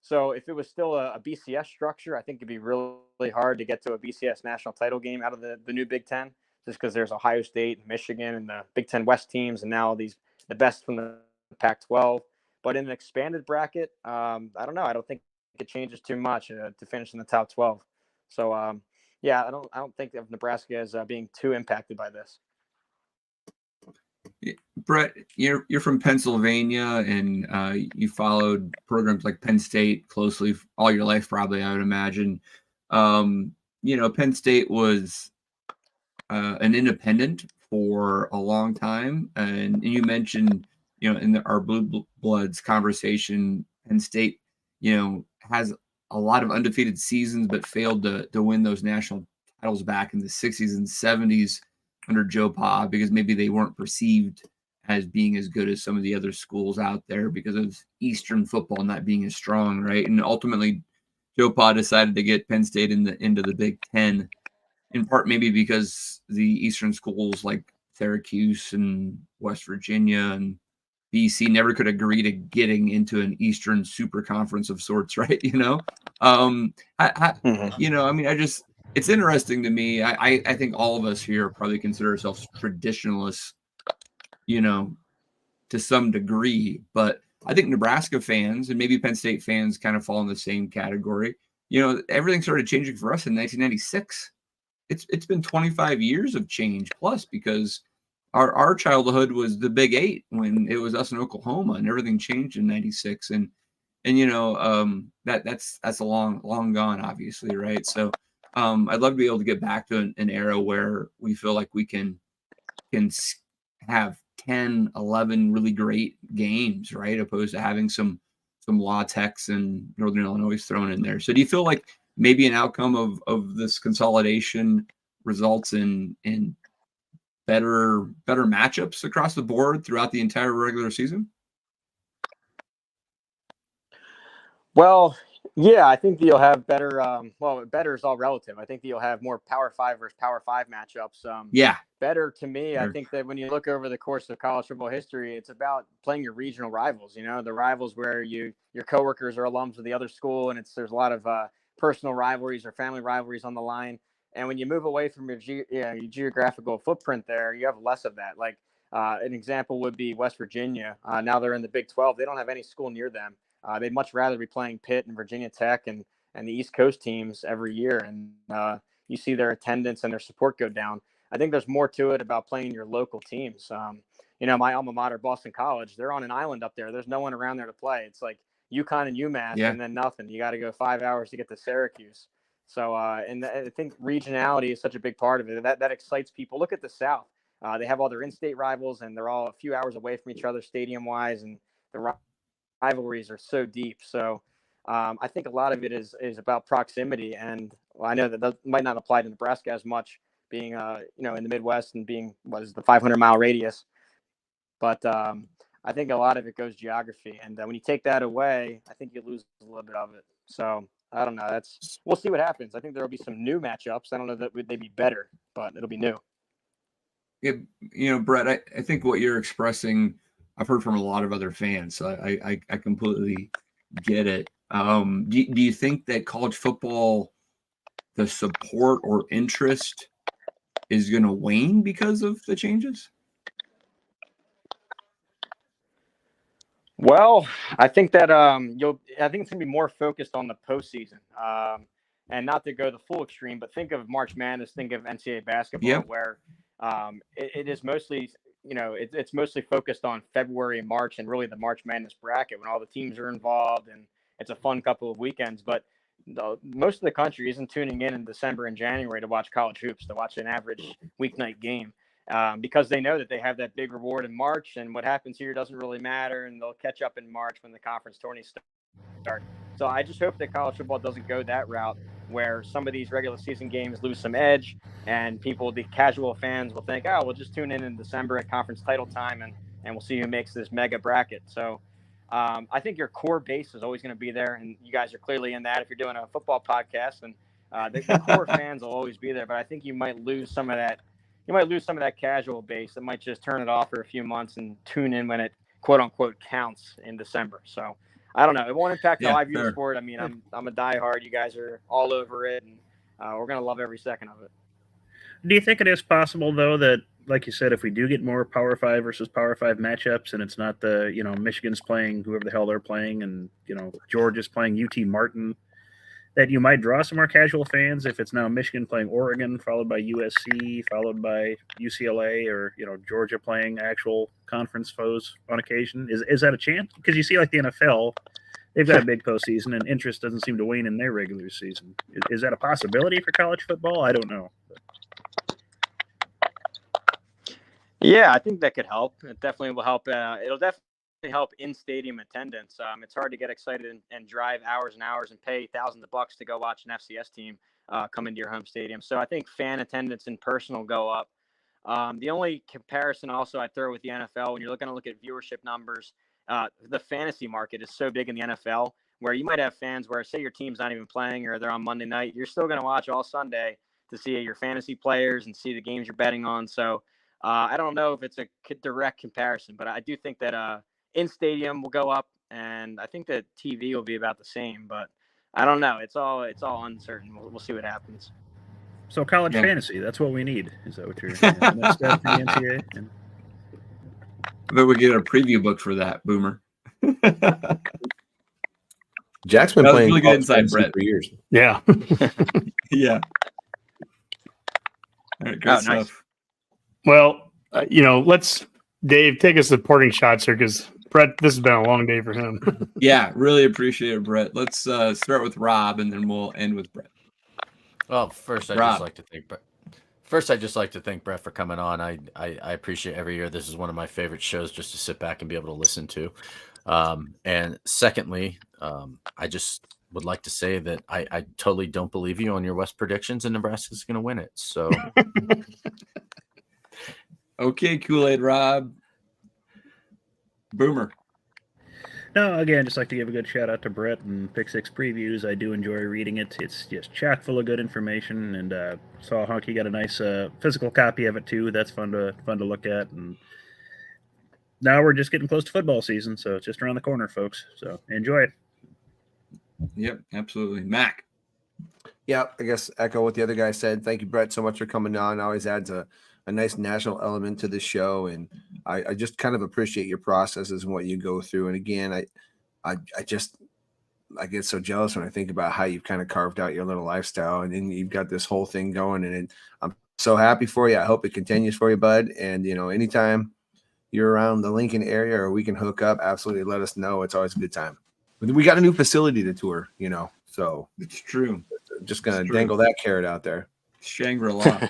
So if it was still a BCS structure, I think it'd be really hard to get to a BCS national title game out of the new Big Ten, just because there's Ohio State and Michigan and the Big Ten West teams, and now the best from the Pac-12. But in an expanded bracket, I don't know. I don't think it changes too much to finish in the top 12. So I don't think of Nebraska as being too impacted by this. Brett, you're from Pennsylvania, and you followed programs like Penn State closely all your life, probably, I would imagine. Penn State was an independent for a long time, and you mentioned, in our Blue Bloods conversation, Penn State, has a lot of undefeated seasons, but failed to win those national titles back in the 60s and 70s under Joe Pa, because maybe they weren't perceived as being as good as some of the other schools out there because of Eastern football not being as strong, right? And ultimately, Joe Pa decided to get Penn State into the Big Ten, in part maybe because the Eastern schools like Syracuse and West Virginia and BC never could agree to getting into an Eastern super conference of sorts, right? It's interesting to me. I think all of us here probably consider ourselves traditionalists, to some degree, but I think Nebraska fans and maybe Penn State fans kind of fall in the same category. Everything started changing for us in 1996. It's been 25 years of change plus, because our childhood was the Big Eight when it was us in Oklahoma, and everything changed in 96. And that's a long gone, obviously. Right. So I'd love to be able to get back to an era where we feel like we can have 10, 11 really great games, right? Opposed to having some La Techs and Northern Illinois thrown in there. So do you feel like maybe an outcome of this consolidation results in better matchups across the board throughout the entire regular season? Well, yeah, I think that you'll have better. Better is all relative. I think that you'll have more Power 5 versus Power 5 matchups. Better to me, I think that when you look over the course of college football history, it's about playing your regional rivals. The rivals where your coworkers are alums of the other school, and there's a lot of personal rivalries or family rivalries on the line. And when you move away from your geographical footprint there, you have less of that. Like an example would be West Virginia. Now they're in the Big 12. They don't have any school near them. They'd much rather be playing Pitt and Virginia Tech and the East Coast teams every year. And you see their attendance and their support go down. I think there's more to it about playing your local teams. My alma mater, Boston College, they're on an island up there. There's no one around there to play. It's like UConn and UMass and then nothing. You got to go 5 hours to get to Syracuse. So, and I think regionality is such a big part of it. That excites people. Look at the South. They have all their in-state rivals, and they're all a few hours away from each other stadium-wise, and the rivalries are so deep. So I think a lot of it is about proximity. And I know that might not apply to Nebraska as much, being in the Midwest and being the 500-mile radius. But I think a lot of it goes geography. And when you take that away, I think you lose a little bit of it. So I don't know. We'll see what happens. I think there will be some new matchups. I don't know that they'd be better, but it'll be new. Yeah, Brett, I think what you're expressing, I've heard from a lot of other fans. So I completely get it. Do you think that college football, the support or interest is going to wane because of the changes? Well, I think that I think it's going to be more focused on the postseason, and not to go the full extreme, but think of March Madness, think of NCAA basketball, where it is mostly, it's mostly focused on February and March, and really the March Madness bracket when all the teams are involved, and it's a fun couple of weekends. But most of the country isn't tuning in December and January to watch college hoops, to watch an average weeknight game. Because they know that they have that big reward in March, and what happens here doesn't really matter, and they'll catch up in March when the conference tourneys start. So I just hope that college football doesn't go that route, where some of these regular season games lose some edge, and the casual fans will think, we'll just tune in December at conference title time, and we'll see who makes this mega bracket. So I think your core base is always going to be there, and you guys are clearly in that if you're doing a football podcast, and the core fans will always be there. But I think you might lose some of that. You might lose some of that casual base that might just turn it off for a few months and tune in when it quote unquote counts in December. So I don't know. It won't impact how I view the sport. I mean, I'm a diehard. You guys are all over it, and we're going to love every second of it. Do you think it is possible, though, that, like you said, if we do get more Power 5 versus Power 5 matchups, and it's not the, Michigan's playing whoever the hell they're playing, and, Georgia's playing UT Martin, that you might draw some more casual fans if it's now Michigan playing Oregon, followed by USC, followed by UCLA, or, Georgia playing actual conference foes on occasion? Is that a chance? Because you see, like the NFL, they've got a big postseason, and interest doesn't seem to wane in their regular season. Is that a possibility for college football? I don't know. Yeah, I think that could help. It definitely will help. It'll definitely help in-stadium attendance. It's hard to get excited and drive hours and hours and pay thousands of bucks to go watch an FCS team come into your home stadium. So I think fan attendance in person will go up. The only comparison also I throw with the NFL, when you're looking to look at viewership numbers, the fantasy market is so big in the NFL where you might have fans where, say, your team's not even playing or they're on Monday night, you're still going to watch all Sunday to see your fantasy players and see the games you're betting on. So I don't know if it's a direct comparison, but I do think that in-stadium will go up, and I think that TV will be about the same. But I don't know. It's all uncertain. We'll see what happens. So college fantasy, that's what we need. Is that what you're saying? Next step in the NCAA? I bet we get a preview book for that, Boomer. Jack's been playing really good inside, Brett, for years. Yeah. Yeah. All right, great stuff. Nice. Well, let's, Dave, take us to parting shots here, because Brett, this has been a long day for him. Yeah, really appreciate it, Brett. Let's start with Rob, and then we'll end with Brett. Well, first, I'd just like to thank Brett. First, I'd just like to thank Brett for coming on. I appreciate every year. This is one of my favorite shows just to sit back and be able to listen to. And secondly, I just would like to say that I totally don't believe you on your West predictions, and Nebraska's going to win it. So. Okay, Kool-Aid Rob. Boomer. No, again, just like to give a good shout out to Brett and Pick Six Previews. I do enjoy reading it. It's just chock full of good information, and saw Honky got a nice physical copy of it too. That's fun to look at. And now we're just getting close to football season, so it's just around the corner, folks. So enjoy it. Yep, absolutely. Mac. Yeah, I guess echo what the other guy said. Thank you, Brett, so much for coming on. Always adds a nice national element to the show, and I just kind of appreciate your processes and what you go through. And again, I get so jealous when I think about how you've kind of carved out your little lifestyle, and then you've got this whole thing going, and I'm so happy for you. I hope it continues for you, bud. And anytime you're around the Lincoln area or we can hook up, absolutely let us know. It's always a good time. We got a new facility to tour, so it's true. Just gonna dangle that carrot out there. Shangri-La.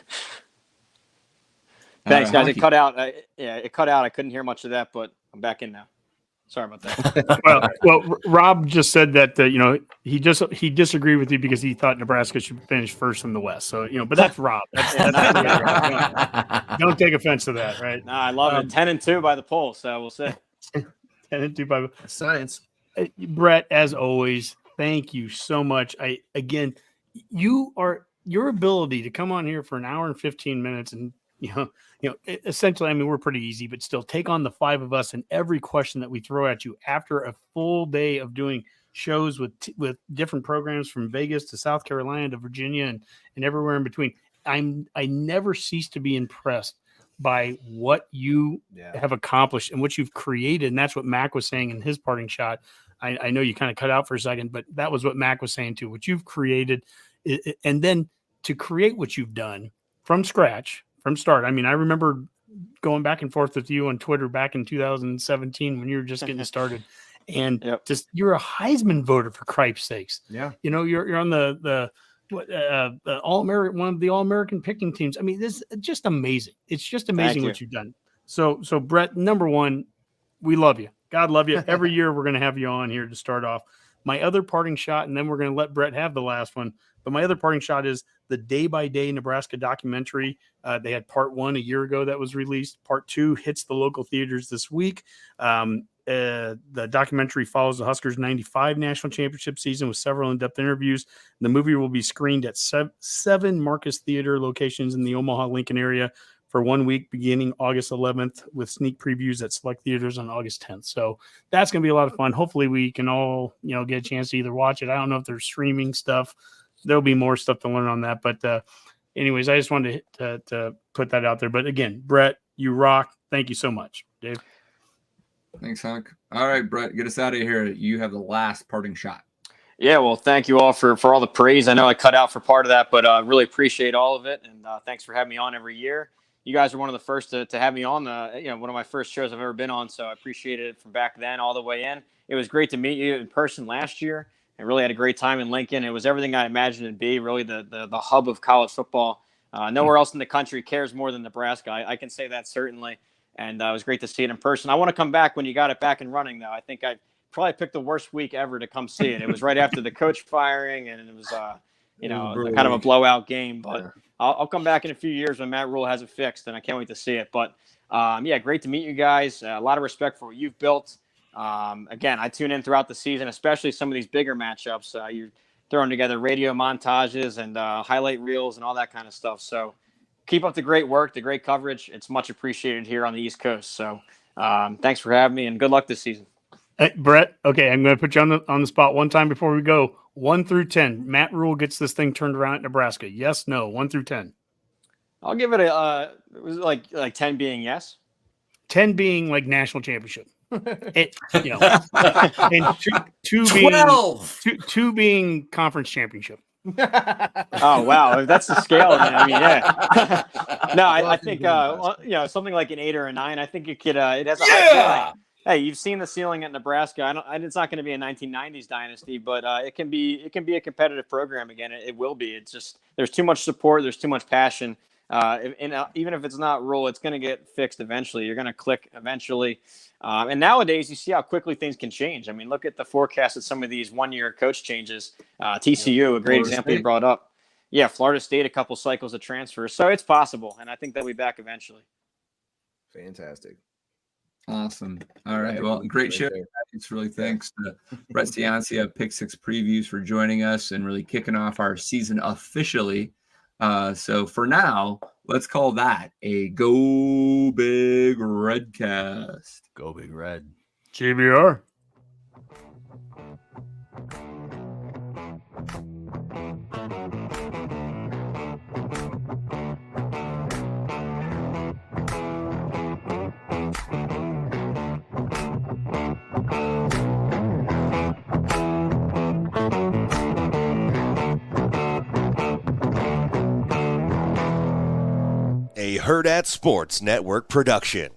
Thanks, guys. It cut out. It cut out. I couldn't hear much of that, but I'm back in now. Sorry about that. well, Rob just said that he disagreed with you because he thought Nebraska should finish first in the West. So but that's Rob. That's don't take offense to that, right? No, I love it. 10-2 by the poll, so we'll see. 10-2 by science. Brett, as always, thank you so much. Your ability to come on here for an hour and 15 minutes and essentially, I mean, we're pretty easy, but still take on the five of us and every question that we throw at you after a full day of doing shows with different programs from Vegas to South Carolina to Virginia and everywhere in between. I never cease to be impressed by what you have accomplished and what you've created. And that's what Mac was saying in his parting shot. I know you kind of cut out for a second, but that was what Mac was saying too, what you've created. And then to create what you've done from scratch, from start. I mean, I remember going back and forth with you on Twitter back in 2017 when you were just getting started, and you're a Heisman voter, for Christ's sakes. Yeah, you're on the All-American, one of the All-American picking teams. I mean, this is just amazing. It's just amazing what you've done. So Brett, number one, we love you. God love you. Every year we're going to have you on here to start off. My other parting shot, and then we're going to let Brett have the last one. But my other parting shot is the day-by-day Nebraska documentary. They had part 1 a year ago that was released. Part 2 hits the local theaters this week. The documentary follows the Huskers' 95 national championship season with several in-depth interviews. The movie will be screened at seven Marcus Theater locations in the Omaha, Lincoln area for 1 week beginning August 11th with sneak previews at select theaters on August 10th. So that's going to be a lot of fun. Hopefully we can all, get a chance to either watch it. I don't know if there's streaming stuff. There'll be more stuff to learn on that. But anyways, I just wanted to put that out there. But again, Brett, you rock. Thank you so much, Dave. Thanks, Hunk. All right, Brett, get us out of here. You have the last parting shot. Yeah, well, thank you all for all the praise. I know I cut out for part of that, but really appreciate all of it. And thanks for having me on every year. You guys are one of the first to have me on one of my first shows I've ever been on. So I appreciated it from back then all the way in. It was great to meet you in person last year. I really had a great time in Lincoln. It was everything I imagined it'd be, really the hub of college football. Nowhere else in the country cares more than Nebraska. I can say that certainly. And it was great to see it in person. I want to come back when you got it back and running, though. I think I probably picked the worst week ever to come see it. It was right after the coach firing, and it was, kind of a blowout game. But I'll come back in a few years when Matt Rule has it fixed, and I can't wait to see it. But, great to meet you guys. A lot of respect for what you've built. Again, I tune in throughout the season, especially some of these bigger matchups. You're throwing together radio montages and highlight reels and all that kind of stuff. So keep up the great work, the great coverage. It's much appreciated here on the East Coast. So thanks for having me, and good luck this season. Hey, Brett, okay, I'm going to put you on the spot one time before we go. 1 through 10. Matt Rule gets this thing turned around at Nebraska. Yes, no, 1 through 10. I'll give it it was like 10 being yes. 10 being like national championship. And two being conference championship. Oh wow, if that's the scale. Then, I mean, yeah. No, I think something like an 8 or a 9. I think it could. It has a high ceiling. Hey, you've seen the ceiling at Nebraska. It's not going to be a 1990s dynasty, but it can be a competitive program again. It will be. It's just there's too much support. There's too much passion. Even if it's not Rule, it's going to get fixed eventually. You're going to click eventually. And nowadays, you see how quickly things can change. I mean, look at the forecast of some of these one-year coach changes. TCU, a great example you brought up. Yeah, Florida State, a couple cycles of transfers. So it's possible, and I think they'll be back eventually. Fantastic. Awesome. All right. Well, great show. It's really thanks to Brett Ciancia of Pick Six Previews for joining us and really kicking off our season officially. So for now, let's call that a Go Big Redcast. Go Big Red. JBR. A Herd at Sports Network production.